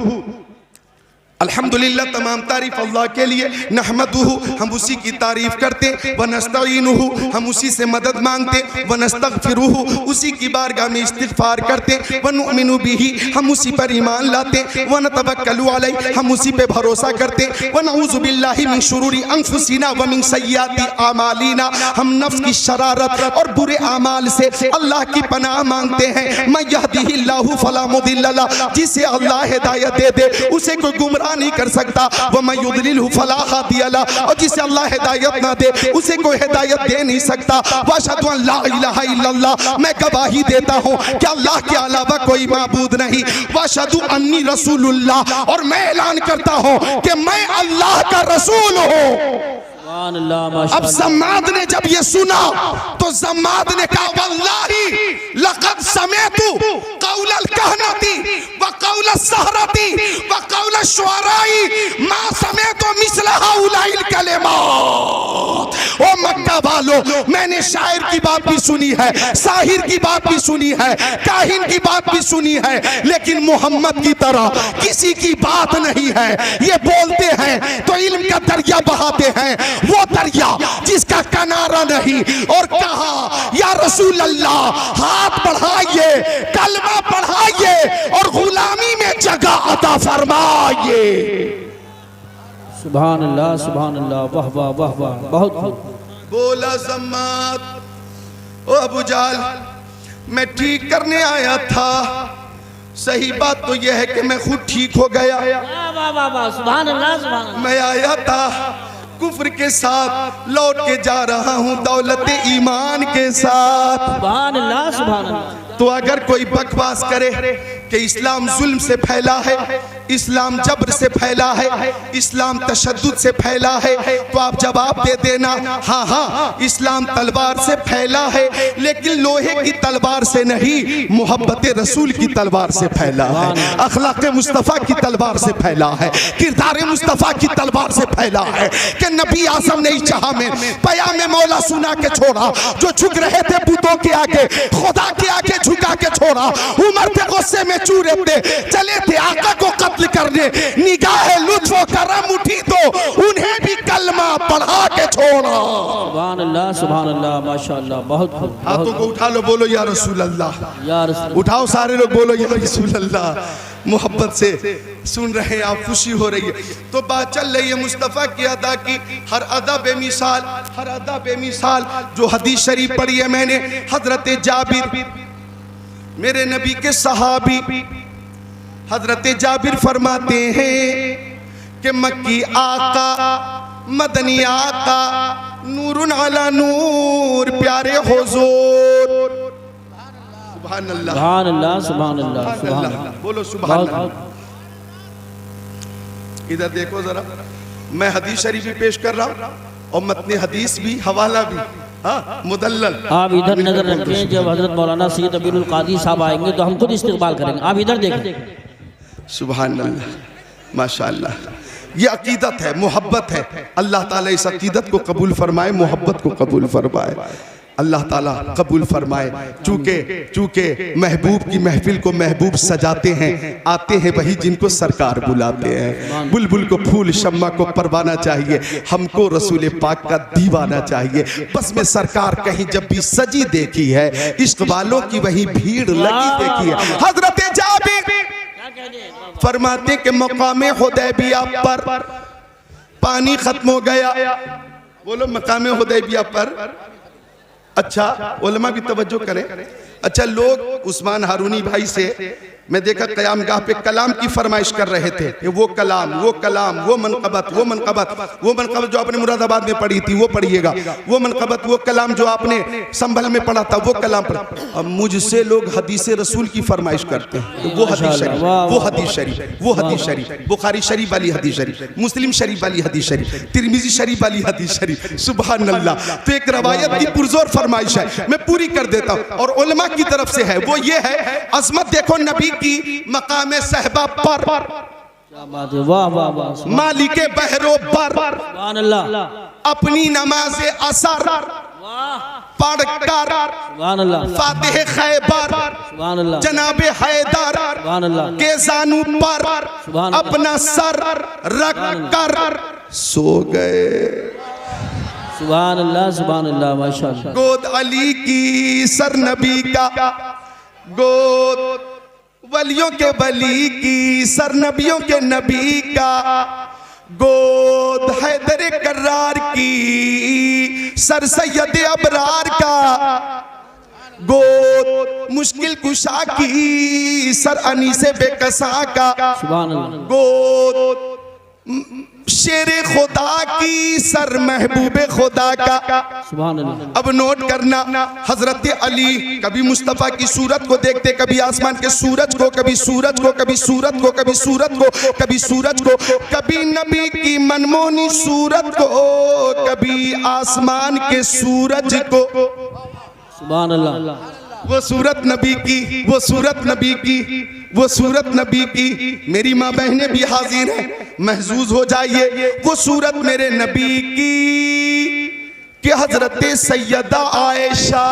अल्हम्दुलिल्लाह, तमाम तारीफ अल्लाह के लिए। नहमदुहु, हम उसी की तारीफ करते। व नस्तईनुहु, हम उसी से मदद मांगते। व नस्तगफिरुहु, उसी की बारगाह में इस्तिगफार करते। व नुअमिनु बिही, हम उसी पर ईमान लाते। व नतवक्कलु अलैहि, हम उसी पे भरोसा करते। व नऊज़ु बिल्लाहि मिन शुरूरि अनफुसिना व मिन सय्यिआति अमालिना, हम नफ्स की शरारत और बुरे अमाल से अल्लाह की पनाह मांगते हैं। मन यहदिहिल्लाहु फला मुदिल्ल लहु, जिसे अल्लाह हिदायत दे दे उसे कोई गुमराह नहीं कर सकता। व मन युद्लिलहु फला हादिय लहु, और जिसे अल्लाह हिदायत ना दे उसे कोई हिदायत दे नहीं सकता। व अशहदु अन ला इलाहा इल्लल्लाह, मैं गवाही देता हूँ कि अल्लाह के अलावा कोई माबूद नहीं। व अशहदु अन्नी रसूलुल्लाह, और मैं ऐलान करता हूँ कि मैं अल्लाह का रसूल हूँ। अब जम्माद ने जब ये सुना तो जम्माद ने कहा, वल्लाही लक़द समेतु क़ौलल कहनती व क़ौलस सहरती व क़ौलश शुअराई मा समेतु मिस्ल हाउलाइल कलिमात। ओ मक्का वालों, मैंने शायर की बात भी सुनी है, साहिर की बात भी सुनी है, काहिन की बात भी सुनी है, लेकिन मोहम्मद की तरह किसी की बात नहीं है। ये बोलते हैं तो इल्म का दरिया बहाते हैं, वो दरिया जिसका किनारा नहीं। और कहा, या रसूल अल्लाह, हाथ बढ़ाइए, कलमा पढ़ाइए और गुलामी में जगह अता फरमाइए। सुभान अल्लाह, सुभान अल्लाह, वाह वाह वाह वाह, बहुत बोला जम्माद, ओ अबू जाल, मैं ठीक करने आया था, सही बात तो यह है कि मैं खुद ठीक हो गया। वाह वाह वाह वाह, सुभान अल्लाह सुभान अल्लाह। मैं आया था कुफ्र के साथ, लौट के जा रहा हूँ दौलत ईमान के साथ। सुभान अल्लाह सुभान अल्लाह। तो अगर कोई बकवास करे कि इस्लाम जुल्म से फैला है, इस्लाम जबर से फैला है, इस्लाम तशद्दुद से फैला है, तो आप जवाब दे देना हाँ हाँ इस्लाम तलवार से फैला है, लेकिन लोहे की तलवार से नहीं, मोहब्बत रसूल की तलवार से फैला है, अखलाक मुस्तफ़ा की तलवार से फैला है, किरदार मुस्तफ़ा की तलवार से फैला है। कि नबी आज़म ने चाहा में पयाम मौला सुना के छोड़ा, जो झुक रहे थे बुतों के आगे, खुदा के आगे झुका के छोड़ा। उमर थे गुस्से में चूरे थे, चले थे आका को कत्ल करने, निगाह लुत्फ व करम उठी तो उन्हें भी कलमा पढ़ा के छोड़ा। सुभान अल्लाह सुभान अल्लाह, माशाअल्लाह, बहुत खूब। हाथों को उठा लो, बोलो या रसूल अल्लाह। या रसूल, उठाओ सारे लोग, बोलो या रसूल अल्लाह। मोहब्बत से सुन रहे हैं आप, खुशी हो रही है। तो बात चल रही है मुस्तफ़ा की अदा की, हर अदा बेमिसाल, हर अदा बेमिसाल। जो हदीस शरीफ पढ़ी है मैंने, हजरत जाबिर मेरे नबी के सहाबी, हजरत जाबिर फरमाते हैं कि मक्की आका मदनी आका नूरुन अला नूर प्यारे हुजूर। सुभान अल्लाह सुभान अल्लाह सुभान अल्लाह सुभान अल्लाह, अल्लाह। बोलो सुभान अल्लाह। इधर देखो जरा, मैं हदीस शरीफ भी पेश कर रहा हूँ और मतने हदीस भी, हवाला भी, हाँ मुदल्लल। आप इधर नजर रखें, जब हजरत मौलाना सैयद अमीरुल कादी साहब आएंगे तो हम खुद इस्तेकबाल करेंगे। आप इधर देखें। सुभान अल्लाह, माशाअल्लाह। ये अकीदत है, मोहब्बत है। अल्लाह ताला इस अकीदत को कबूल फरमाए, मोहब्बत को कबूल फरमाए, अल्लाह ताला कबूल फरमाए। चूँकि महबूब की महफिल को महबूब सजाते हैं, आते हैं वही जिनको सरकार बुलाते हैं। बुलबुल को फूल, शम्मा को परवाना चाहिए, हमको रसूल पाक का दीवाना चाहिए। बस में सरकार कहीं जब भी सजी देखी है, इश्क वालों की वही भीड़ लगी देखी है। हजरत जाबिर फरमाते कि मकामे हुदैबिया पर पानी खत्म हो गया। बोलो मकामे हुदैबिया पर। अच्छा उलमा भी तवज्जो करें। अच्छा लोग उस्मान हारूनी भाई से मैं देखा क़याम गाह पे कलाम की फरमाइश कर रहे थे कि वो कलाम वो मनक़बत जो आपने मुरादाबाद में पढ़ी थी वो पढ़िएगा, वो मनक़बत वो कलाम जो आपने संभल में पढ़ा था वो कलाम पढ़ा। अब मुझसे लोग हदीस रसूल की फरमाइश करते हैं, वो हदीस शरीफ, वो हदीस शरीफ, वो हदीस शरीफ, बुखारी शरीफ वाली हदीस शरीफ, मुस्लिम शरीफ वाली हदीस शरीफ, तिरमिज़ी शरीफ वाली हदीस शरीफ। सुभान अल्लाह। तो एक रवायत की पुरजोर फरमाइश है, मैं पूरी कर देता हूँ और उलमा की तरफ से है। वो ये है, अज़मत देखो नबी की मकामे सहबा पर, क्या बात है, वाह वाह वाह। मालिके बहरो पर, सुभान अल्लाह, अपनी नमाज़े असर पढ़कर, सुभान अल्लाह, फातिह खैबर, सुभान अल्लाह, जनाबे हैदर सुभान अल्लाह, के जानू पर सुभान अल्लाह, अपना सर रख कर सो गए। सुभान अल्लाह सुभान अल्लाह, माशाअल्लाह। गोद अली की सर नबी का, गोद वलियों के वली की सर नबियों के नबी का, गोद हैदर कर्रार की सर सैयद अबरार का, गोद मुश्किल कुशा की सर अनीसे बेकसा का, सुभान अल्लाह, गोद शेरे खुदा की सर महबूबे खुदा का। सुभान अल्लाह। अब नोट करना, हजरत अली कभी मुस्तफ़ा की सूरत को देखते, कभी आसमान के सूरज को, कभी सूरज को, कभी सूरत को, कभी सूरत को, कभी सूरज को, कभी नबी की मनमोनी सूरत को, कभी आसमान के सूरज को। सुभान अल्लाह। वो सूरत नबी की, वो सूरत नबी की, वो सूरत नबी की। मेरी माँ बहनें भी हाजिर हैं, महजूज हो जाइए। वो सूरत मेरे नबी की कि हजरत सैयदा आयशा,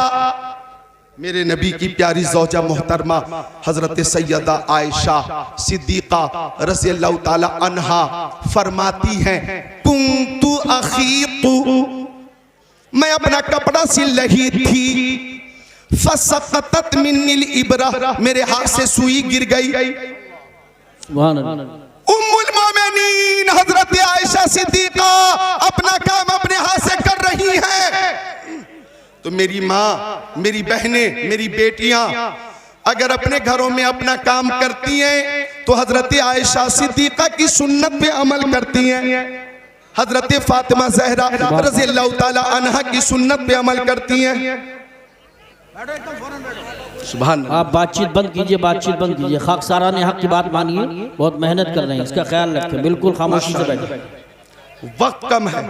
मेरे नबी की प्यारी ज़ौजा मोहतरमा हजरत सैयदा आयशा सिद्दीक़ा रज़ियल्लाहु ताला अन्हा फरमाती हैं, कुन्तु अख़ीतु, मैं अपना कपड़ा सिल रही थी, फसक़तत मिन्निल इब्रा, मेरे हाथ से सुई गिर गई। सुभान अल्लाह। उम्मुल मोमिनीन हजरत आयशा सिद्दीक़ा अपना काम अपने हाथ से कर रही हैं, तो मेरी माँ, मेरी बहनें, मेरी बेटियां अगर अपने घरों में अपना काम करती हैं तो हजरत आयशा सिद्दीका की सुन्नत पे अमल करती हैं, हजरत फातिमा ज़हरा रज़ी अल्लाह ताला अन्हा की सुन्नत पे अमल करती हैं। सुभान अल्लाह। आप बातचीत बंद कीजिए, बातचीत बंद कीजिए। खाकसारा ने हक की बात मानिए, बहुत मेहनत कर रहे हैं, इसका ख्याल रखें, बिल्कुल खामोशी से बैठे। वक्त कम है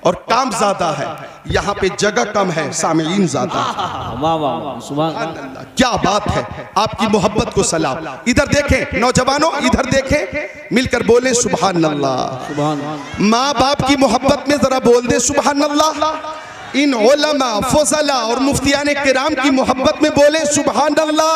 और काम ज्यादा है, यहाँ पे जगह कम है, सामीईन ज्यादा है। वाह वाह, सुभान अल्लाह। क्या बात है, आपकी मोहब्बत को सलाम। इधर देखें नौजवानों, इधर देखें, मिलकर बोले सुभान अल्लाह। सुभान माँ बाप की मोहब्बत में जरा बोल दे सुभान अल्लाह। इन उलमा फज़ला और मुफ्तियान किराम की मोहब्बत में बोले सुभान अल्लाह।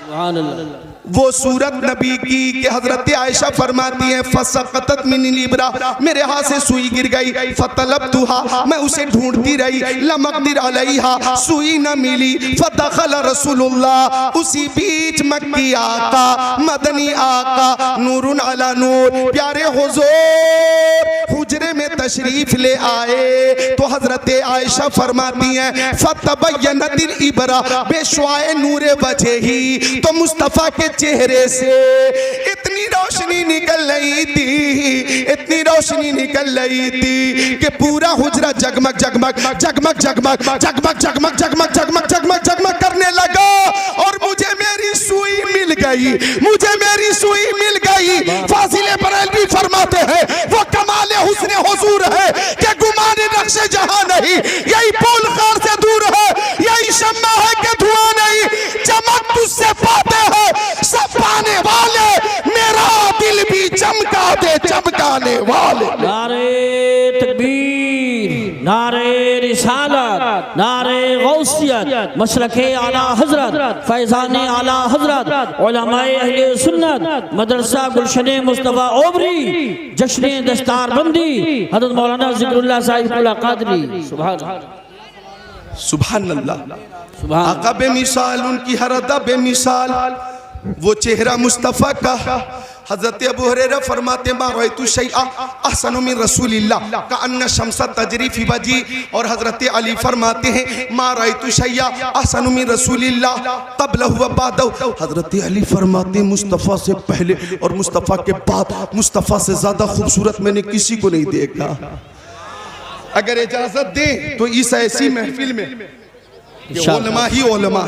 सुभान अल्लाह। वो सूरत नबी की कि हजरत आयशा फरमाती है फसक़तत मिनिल इब्रा, मेरे हाथ से सुई गिर गई, फतलबतुहा, मैं उसे ढूंढती रही, लमक़दिर अलैहा, सुई न मिली, फदखल रसूलुल्लाह, उसी बीच मक्की आका मदनी आका नूरुन अला नूर प्यारे हुजूर हुजरे में तशरीफ ले आए तो हजरत आयशा फरमाती हैं फतबय्यनतिल इब्रा बेशवाए नूरे वजही, तो मुस्तफ़ा के चेहरे से इतनी रोशनी निकल रही थी, इतनी रोशनी निकल रही थी कि पूरा हुजरा जगमग जगमग जगमग जगमग जगमग जगमग जगमग जगमग जगमग जगमग करने लगा। और मुझे मेरी सुई मिल गई, मुझे मेरी सुई मिल गई। फाजिले बरेलवी फरमाते हैं वो कमाले हुस्ने हुजूर है कि गुमाने नक्शे जहां नहीं, यही पोल खार से दूर है, यही शम्मा है कि धुआं नहीं, चमक तुझसे पाते हैं सब पाने वाले, मेरा दिल भी चमका दे चमकाने वाले। नारे तकबीर, नारे रिसालत, नारे गौसियत, मशरक़े आला हजरत, फैज़ाने आला हजरत, उलमाए अहले सुन्नत, मदरसा गुलशने मुस्तफ़ा ओबरी, जश्ने दस्तार बंदी, हज़रत मौलाना ज़िक्रुल्लाह साहिब कादरी। सुभान सुभान अल्लाह। सुभान आका बेमिसाल, उनकी हर अदा बेमिसाल, वो चेहरा मुस्तफ़ा का। हजरत अबू हुरैरा फरमाते मा रअयतु शैअ अहसन मिन रसूलिल्लाह का अन्ना शम्सा तजरी फी वजी। और हजरत अली फरमाते हैं मा रअयतु शैअ अहसन मिन रसूलिल्लाह क़ब्लहु व बअदहु। हजरत अली फरमाते मुस्तफ़ा से पहले और मुस्तफ़ा के बाद मुस्तफ़ा से ज़्यादा खूबसूरत मैंने किसी को नहीं देखा। अगर इजाज़त दे तो इस ऐसी महफिल में उलमा ही उलमा,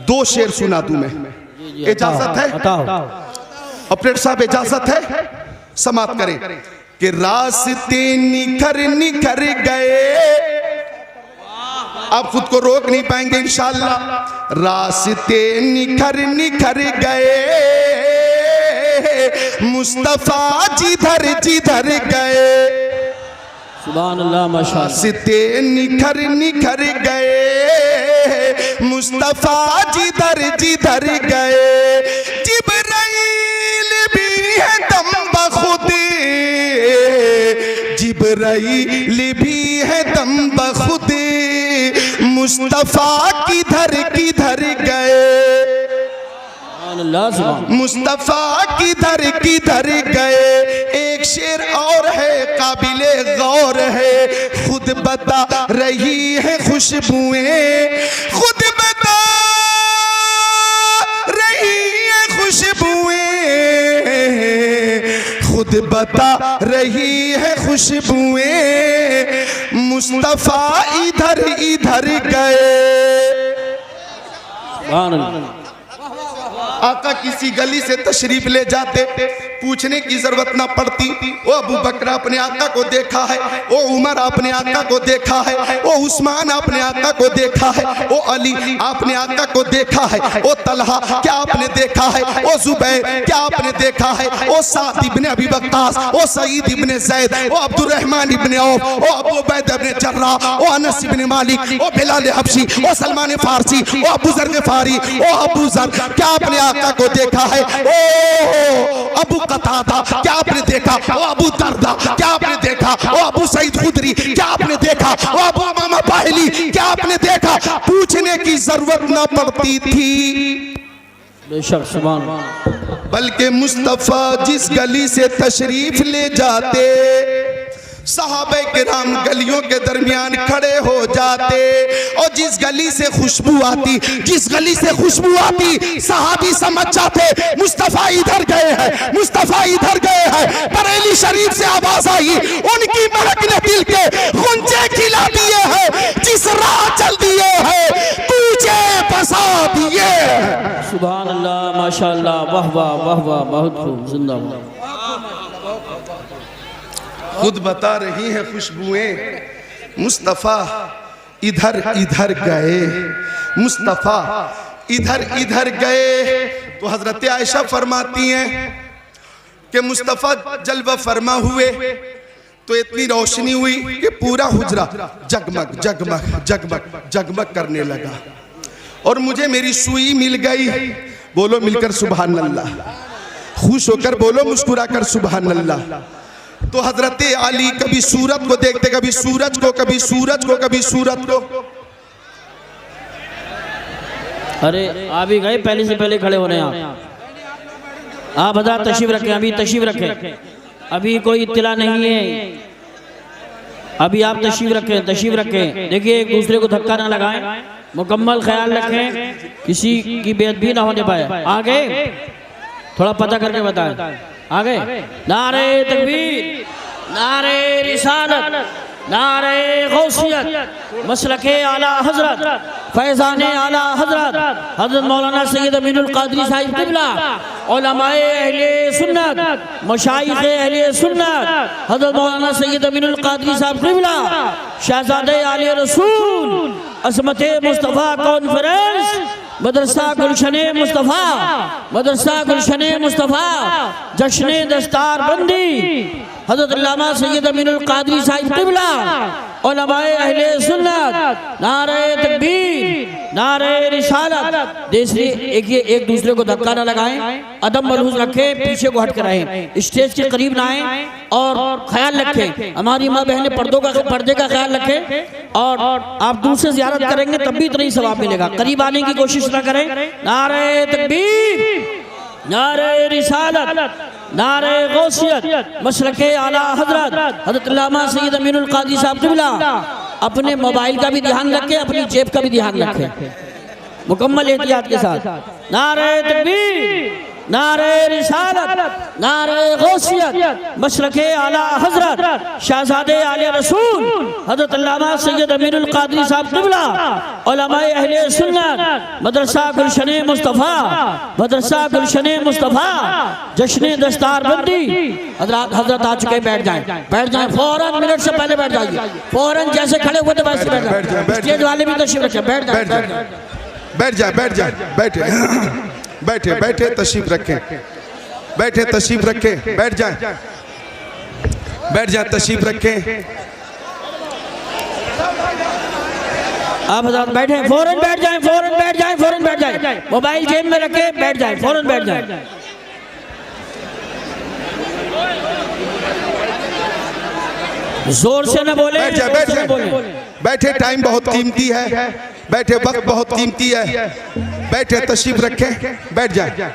दो शेर सुना दूं मैं, इजाज़त है? ऑपरेटर साहब इजाजत है? समाप्त करें कि रास्ते निखर निखर गए, आप खुद को रोक नहीं पाएंगे इंशाअल्लाह। रास्ते निखर निखर गए, मुस्तफ़ा जिधर जिधर गए। सुभान अल्लाह, माशाअल्लाह। रास्ते निखर निखर गए, मुस्तफ़ा जिधर जिधर गए। जिब्राइल भी है दम बखुदी, जिब्राइल भी है दम बखुदी, मुस्तफ़ा किधर किधर गए, मुस्तफ़ा किधर किधर गए। एक शेर और है काबिले गौर है, खुद बता रही है खुशबुएं, खुद बता रही है खुशबुएं, खुद बता रही है खुशबुएं, मुस्तफ़ा इधर इधर गए। आका किसी गली से तशरीफ ले जाते, पूछने की जरूरत ना पड़ती ओ अबू बकर अपने आका को देखा है, ओ उमर अपने आका को देखा है, ओ उस्मान अपने आका को देखा है, ओ अली आपने आका को देखा है, ओ तलहा क्या आपने देखा है, ओ जुबैर क्या आपने देखा है, ओ साद इब्ने अबी वक्कास, ओ सईद इब्ने ज़ैद, ओ अब्दुर्रहमान इब्ने औफ, ओ अबू उबैदा इब्ने जर्राह, ओ अनस इब्ने मालिक, ओ बिलाल हबशी, ओ सलमान फारसी, ओ अबू ज़र ग़िफ़ारी, ओ अबू ज़र क्या आपने आका को देखा है, ओ अबू कतादा क्या आपने देखा, ओ अबू दरदा क्या आपने देखा, ओ अबू सईद खुदरी क्या आपने देखा, ओ अबू उमामा बाहिली क्या आपने देखा। पूछने की जरूरत ना पड़ती थी, बेशक। सुभान। बल्कि मुस्तफ़ा जिस गली से तशरीफ ले जाते सहाबे किराम गलियों के दरमियान खड़े हो जाते और जिस गली से खुशबू आती सहाबी समझ जाते मुस्तफा इधर गए हैं, मुस्तफा इधर गए हैं। बरेली शरीफ से आवाज आई, उनकी महक ने दिल के गुंजे खिला दिए हैं, जिस राह चल दिए हैं तुझे बसा दिए। सुभान अल्लाह, माशाअल्लाह, वाह वाह वाह वाह, बहुत खूब, जिंदाबाद। खुद बता रही है खुशबुएं, मुस्तफा इधर इधर गए, मुस्तफा इधर इधर गए। तो हजरत आयशा फरमाती हैं कि मुस्तफा जलवा फरमा हुए तो इतनी रोशनी हुई कि पूरा हुजरा जगमग जगमग जगमग जगमग करने लगा और मुझे मेरी सुई मिल गई। बोलो मिलकर सुभान अल्लाह, खुश होकर बोलो, मुस्कुराकर सुभान अल्लाह। तो हजरत अली कभी सूरत को देखते, कभी सूरज को, कभी सूरज को, कभी सूरत को। अरे आप ही गए, पहले से पहले खड़े हो रहे हैं आप हज़रात तशरीफ रखें, अभी तशरीफ रखें, अभी कोई इत्तला नहीं है, अभी आप तशरीफ रखें। देखिए एक दूसरे को धक्का ना लगाएं, मुकम्मल ख्याल रखें, किसी की बेअदबी ना होने पाए। आगे थोड़ा पता करके बताएं, आगे। नारे तकबीर, नारे रिसालत, नारे गौसियत, मसलके आला हजरत, फैज़ाने आला हजरत, हजरत मौलाना सैयद अमीनुल कादरी साहिब क़िबला, उलमाए अहले सुन्नत, मशाइख़ अहले सुन्नत, हजरत मौलाना सैयद अमीनुल कादरी साहिब क़िबला, शहज़ादे आले रसूल, असमते मुस्तफ़ा कॉन्फ्रेंस, मदरसा गुलशने मुस्तफ़ा, मदरसा गुलशने मुस्तफ़ा, जश्ने दस्तार बंदी, हज़रत अल्लामा सैयद अमीनुल कादरी साहिब क़िबला, उलमाए अहले सुन्नत, नारे तकबीर, नारे रिसालत। दूसरे एक दूसरे को धक्का ना लगाएं, अदब मलहूज़ रखें, पीछे को हट कर रहें, स्टेज के करीब ना आएं और ख्याल रखें, हमारी माँ बहनें पर्दे का ख्याल रखें। और आप दूर से ज़ियारत करेंगे तब भी इतना ही सवाब मिलेगा, करीब आने की कोशिश ना करें। नारे तकबीर, नारे रिसालत, नारे गौसियत, मसलके आला हजरत, हज़रत अल्लामा सैयद अमीनुल कादरी साहब क़िबला। अपने मोबाइल का भी ध्यान रखें, अपनी जेब का भी ध्यान रखें, मुकम्मल एहतियात के साथ। नारे तकबीर, नारे रिसालत, नारे गौसियत, मसलके आला हजरत, शहज़ादे आले रसूल, हज़रत अल्लामा सैयद अमीनुल कादरी साहब क़िबला, उलमाए अहले सुन्नत, मदरसा गुलशने मुस्तफ़ा, मदरसा गुलशने मुस्तफ़ा, जश्ने दस्तार बंदी। हजरत आ चुके, बैठ जाएं, फौरन, मिनट से पहले बैठ जाइए, फौरन जैसे खड़े हुए तो वैसे बैठ जाए। स्टेज वाले भी तशरीफ रखें, बैठ जाए, बैठे तशरीफ रखें, बैठे तशरीफ रखें, बैठ जाए तशरीफ रखें। आप हज़रात बैठे, फौरन बैठ जाएं, मोबाइल जेब में रखें, बैठ जाएं, फौरन बैठ जाएं। जोर से न बोले, बैठे, टाइम बहुत कीमती है, बैठे वक्त बहुत कीमती है, बैठे तशरीफ रखें, बैठ जाए।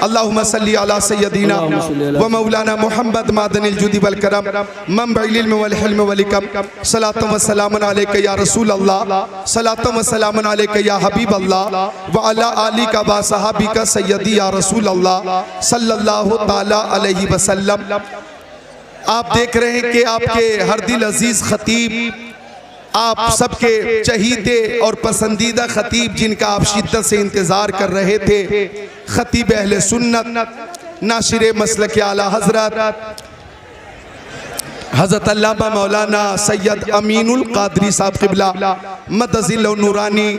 अल्लाहुम्मा सल्ली अला सय्यदीना व मौलाना मुहम्मद मादनिल जुदी वल करम मंबइल इल्म वल हिल्म वल हिकम सलातु व सलामुन अलैका या रसूल अल्लाह, सलातु व सलामुन अलैका या हबीब अल्लाह व अला आलिका व सहाबिका सय्यदी या रसूल अल्लाह सल्लल्लाहु ताला अलैहि वसल्लम। आप देख रहे हैं कि आपके हर दिल अजीज खतीब, आप सबके चहीते और पसंदीदा खतीब, जिनका आप शिद्दत से इंतज़ार कर रहे थे, खतीब अहले सुन्नत, नाशिर मसलक आला हजरत, हज़रत अल्लामा मौलाना सैयद अमीनुल कादरी साहब क़िबला मदजिल नूरानी,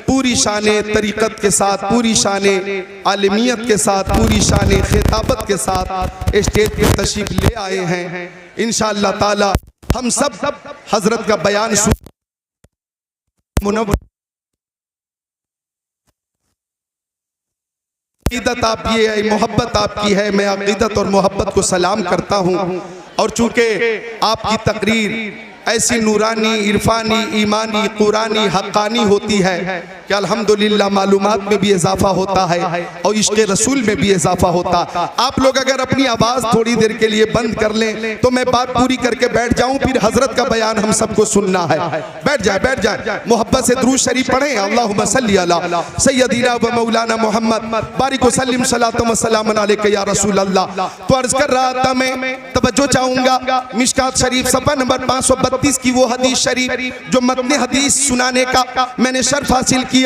पूरी शाने तरीक़त के साथ, पूरी शाने आलमियत के साथ, पूरी शाने खिताबत के साथ स्टेज पर तशरीफ़ ले आए हैं। इंशाअल्लाह ताला हम सब हजरत का बयान सुन, अक़ीदत आपकी है, मोहब्बत आपकी है, मैं अक़ीदत और मोहब्बत को सलाम करता हूँ। और चूँकि आपकी तकरीर ऐसी नूरानी, इरफानी, ईमानी, कुरानी, हक्कानी होती है कि अल्हम्दुलिल्लाह मालूमात में भी इजाफा होता है और इश्क़ रसूल में भी इजाफा होता। आप लोग अगर अपनी आवाज़ थोड़ी देर के लिए बंद कर लें तो मैं बात पूरी करके बैठ जाऊं, फिर हजरत का बयान हम सबको सुनना है। बैठ जाए मोहब्बत से दुरूद शरीफ पढ़ें। अल्लाहुम्मा सल्ली अला सय्यदिना व मौलाना मोहम्मद बारिक व सल्लिम सलातु व सलाम अलैका या रसूल अल्लाह। तो अर्ज कर रहा था मैं, तवज्जो चाहूंगा मिशकात शरीफ सफ़ा नंबर 532 की वो हदीस शरीफ जो मतने हदीस सुनाने का मैंने शर्फ हासिल किया,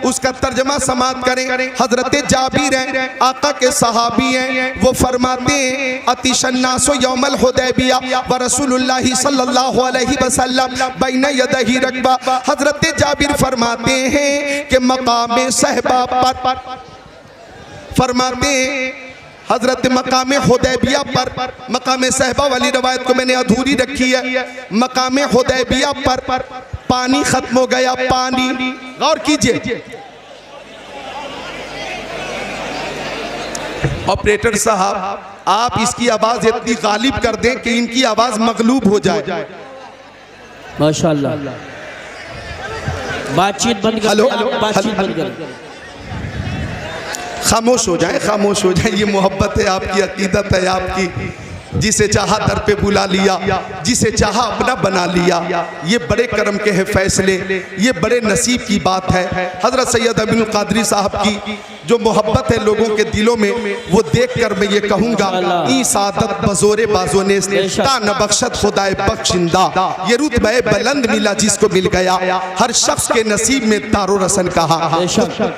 उसका तर्जमा समात करें। हजरत जाबिर हैं, आका के सहाबी हैं, वो फरमाते हैं अतिशन्नासो यौमल हुदैबिया व रसूलुल्लाह सल्लल्लाहु अलैहि वसल्लम बैन यदैहि रकबा। हजरत जाबिर फरमाते हैं कि मकाम सहबा पर फरमाते हैं हजरत मकाम हुदैबिया पर, मकाम सहबा वाली रवायत को मैंने अधूरी रखी है। मकाम हुदैबिया पर पानी खत्म हो गया, पानी। गौर कीजिए ऑपरेटर साहब, आप इसकी आवाज इतनी गालिब कर दें कि इनकी आवाज मगलूब हो जाए। माशाअल्लाह। बातचीत बंद कर। हेलो, बातचीत बंद कर। खामोश हो जाए, खामोश हो जाए। ये मोहब्बत है आपकी, अकीदत है आपकी। जिसे चाहा दर पे बुला लिया, जिसे चाहा अपना बना लिया। ये बड़े करम के हैं फैसले, ये बड़े नसीब की बात है। हजरत सैयद अमीनुल कादरी साहब की जो मोहब्बत है लोगों के दिलों में, वो देख कर मैं ये कहूँगा ई सादत बजोरे बाजोने न बख्शत खुदाए बख्शिंदा। ये रुतबे बुलंद मिला जिसको मिल गया, हर शख्स के नसीब में तारो रसन कहा।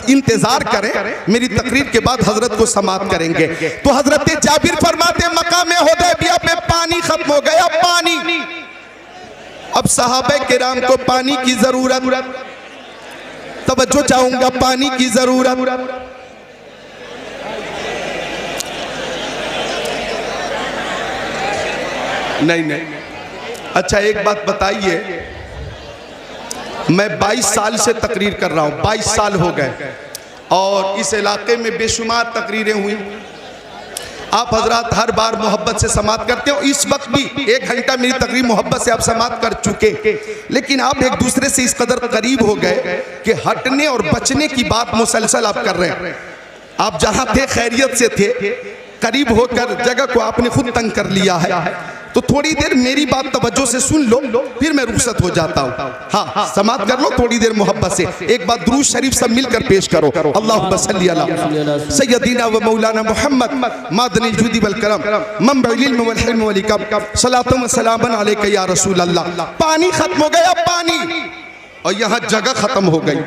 इंतजार करें, मेरी तकरीर के बाद हजरत को समात करेंगे। तो हजरत जाबिर फरमाते मकाम हुदैबिया पे पानी खत्म हो गया, पानी। अब सहाबे किराम को पानी की जरूरत, तवज्जो चाहूंगा, पानी की जरूरत। नहीं, अच्छा एक बात बताइए, मैं 22 साल से तकरीर कर रहा हूं, 22 साल हो गए और इस इलाके में बेशुमार तकरीरें हुई। आप हजरात हर बार मोहब्बत से समात करते हो, इस वक्त भी 1 घंटा मेरी तकरीर मोहब्बत से आप समात कर चुके, लेकिन आप एक दूसरे से इस कदर करीब हो गए कि हटने और बचने की बात मुसलसल आप कर रहे हैं। आप जहां थे खैरियत से थे, करीब होकर जगह को आपने खुद तंग कर लिया है। तो थोड़ी देर मेरी बात तवज्जो से सुन लो, फिर मैं रुखसत हो जाता हूँ। हाँ, समात कर लो थोड़ी देर मोहब्बत से। एक बात दुरूद शरीफ सब मिलकर पेश करो। अल्लाहुम्मा सल्ली अला सय्यदिना व मौलाना मोहम्मद मादनिल जुदी वल करम मंबइल इल्म वल हिल्म वल हिकम सलातु व सलामन अलैका या रसूल अल्लाह। पानी खत्म हो गया, पानी, और यहाँ जगह खत्म हो गई,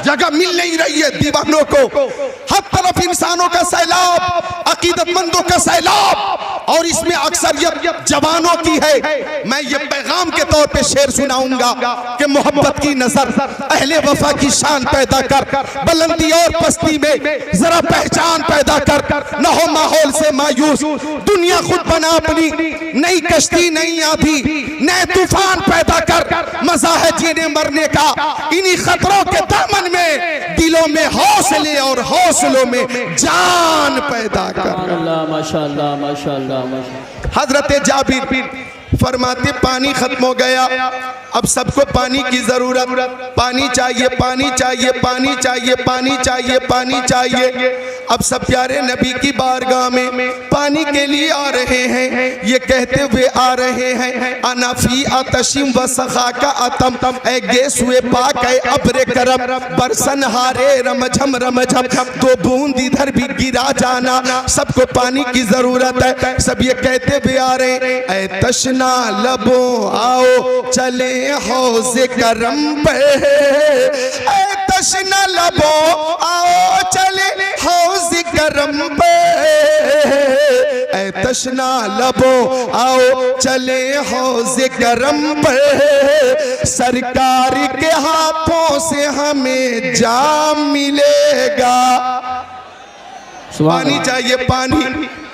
जगह मिल नहीं रही है दीवानों को। हर तरफ इंसानों का सैलाब, अकीदतमंदों का सैलाब, और इसमें अक्सरियत जवानों की है। मैं ये पैगाम के तौर पे शेर सुनाऊंगा कि मोहब्बत की नजर अहले वफा की शान पैदा कर, बुलंदी और पस्ती में जरा पहचान पैदा कर, न हो माहौल से मायूस, दुनिया खुद बना अपनी नई कश्ती, नई आंधी, नए तूफान पैदा कर। मजा है जीने मरने का, इन्हीं खतरों के दामन में दिलों में हौसले और हौसलों में जान पैदा कर। माशाअल्लाह, माशाअल्लाह, माशाअल्लाह। हजरत जाबिर फरमाते पानी खत्म हो गया, अब सबको पानी की जरूरत, पानी चाहिए, पानी चाहिए, पानी चाहिए, पानी चाहिए, पानी चाहिए। अब सब प्यारे नबी की बारगाह में पानी के लिए आ रहे हैं, ये कहते हुए आ रहे हैं अनाफी आतशिम व सखा का अतम, ए गेस हुए पाक है अब्रे करम, बरसन हारे रमझम रमझम, 2 बूंद इधर भी गिरा जाना, सबको पानी की जरूरत है। सब ये कहते हुए आ रहे हैं ए तशना लबो आओ चले हौज़े करम पे, ए तशना लबो आओ चले हौज़े करम पे, ए तशना लबो आओ चले हौज़े करम पे, सरकार के हाथों से हमें जाम मिलेगा। पानी चाहिए, पानी,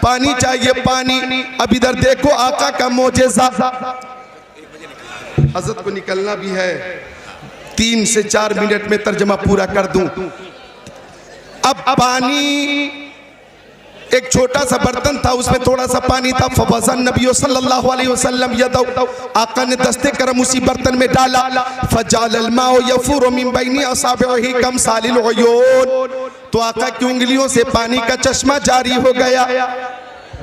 पानी चाहिए, पानी। अब इधर देखो आका का मोजेज़ा। हजरत को निकलना भी है, 3 से 4 मिनट में तर्जमा पूरा कर दूं। अब पानी एक छोटा सा बर्तन था, उसमें थोड़ा सा पानी था। फवज़न नबी सल्लल्लाहु अलैहि वसल्लम यदहु, आका ने दस्ते करम उसी बर्तन में डाला। फजालल माउ यफूरु मिन बैनि असाबिही कमसालिल उयून, तो आका की उंगलियों से पानी का चश्मा जारी हो गया।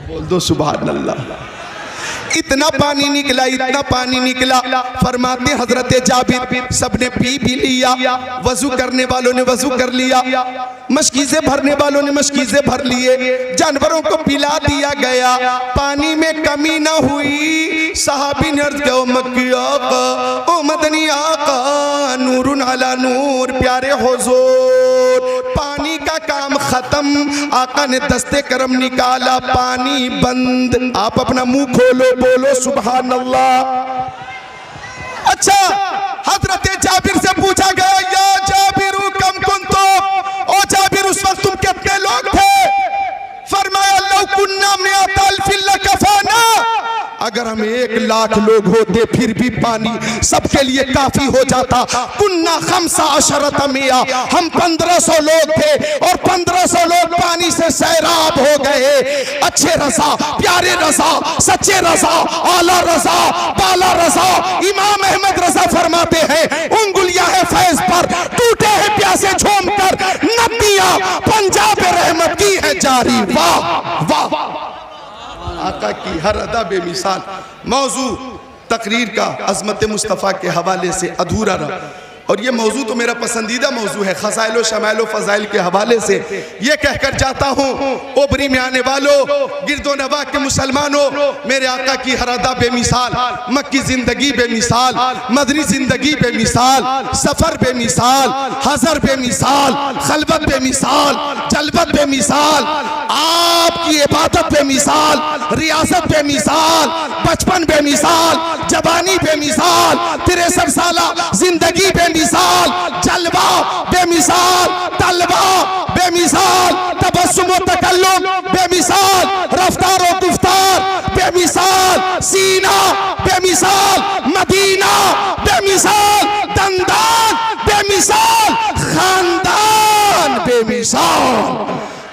बोल दो सुभान अल्लाह। इतना पानी निकला, इतना पानी निकला। फरमाते हजरत जाबिर, सबने पी भी लिया, वजू करने वालों ने वजू कर लिया, मशकीज़े भरने वालों ने मशकीज़े भर लिए, जानवरों को पिला दिया गया, पानी में कमी ना हुई। सहाबी ने अर्ज़ किया, ओ मक्की आका, ओ मदनी आका, नूरुन अला नूर, प्यारे हुजूर, पानी का काम खत्म। आका ने दस्ते करम निकाला, पानी बंद। आप अपना मुंह खोलो, बोलो सुभान अल्लाह। अच्छा, हजरत जाबिर से पूछा गया, या जाबिरू कम कुंतुम, ओ जाबिर उस वक्त तुम कितने लोग थे? फरमाया, लौ कुन्ना मिअत अल्फिन लकफाना, अगर हम 1,00,000 लोग होते फिर भी पानी सबके लिए काफी हो जाता। कुन्ना खम्सा अशरत मिया, हम 1500 लोग थे और 1500 लोग पानी से सैराब हो गए। अच्छे रजा, प्यारे रजा, सच्चे रजा, आला रजा, बाला रजा, इमाम अहमद रजा फरमाते हैं, उंगलियां है फैज पर, टूटे हैं प्यासे झूम कर, नदियां पंजाब रहमत की है जारी। वाह वाह, आका की हर अदा बेमिसाल। मौजू तकरीर का अज़मत मुस्तफ़ा के हवाले से अधूरा रहा, और ये मौजू तो मेरा पसंदीदा मौजू है। खसाइल व शमाइल व फ़ज़ाइल के हवाले से ये कहकर जाता हूँ, ओबरी में आने वालों, गिरदो नवा के मुसलमानों, मेरे आका की हर अदा बेमिसाल, मक्की ज़िंदगी बेमिसाल, मदनी ज़िंदगी बेमिसाल, सफ़र बेमिसाल, हज़र बेमिसाल, खलवत बेमिसाल, जलवत बेमिसाल, आपकी इबादत बेमिसाल, रियासत बेमिसाल, बचपन बेमिसाल, जवानी बेमिसाल, 63 साला जिंदगी बेमिसाल, जलवा बेमिसाल, तलवा बेमिसाल, तबस्सुम व तकल्लुम बेमिसाल, रफ्तार व गुफ्तार बेमिसाल, सीना बेमिसाल, मदीना बेमिसाल, दंदान बेमिसाल, खानदान बेमिसाल।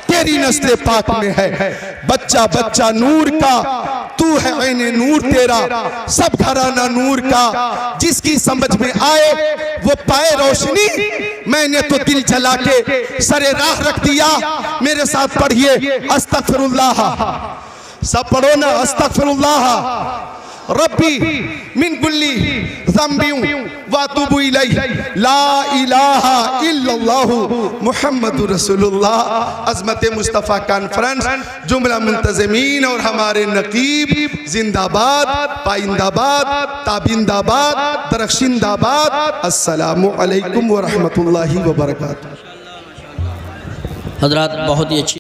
तेरी नस्ल पाक में है बच्चा बच्चा नूर का, तू है ऐने नूर तेरा, सब घराना नूर का, जिसकी समझ में आए वो पाए रोशनी। मैंने तो दिल जला के सरे राह रख दिया। मेरे साथ पढ़िए अस्तगफिरुल्लाह, सब पढ़ो ना, अस्तगफिरुल्लाह रब्बी मिन कुल्ली ज़ंबिन व अतूबु इलैहि, ला इलाहा इल्लल्लाहु मुहम्मदुर रसूलुल्लाह। अज़मत मुस्तफ़ा कॉन्फ्रेंस, जुमला मुंतज़मीन और हमारे नकीब जिंदाबाद, पाइंदाबाद, ताबिंदाबाद, दरख्शिंदाबाद। अस्सलामु अलैकुम व रहमतुल्लाहि व बरकातुहू। हज़रात बहुत ही अच्छी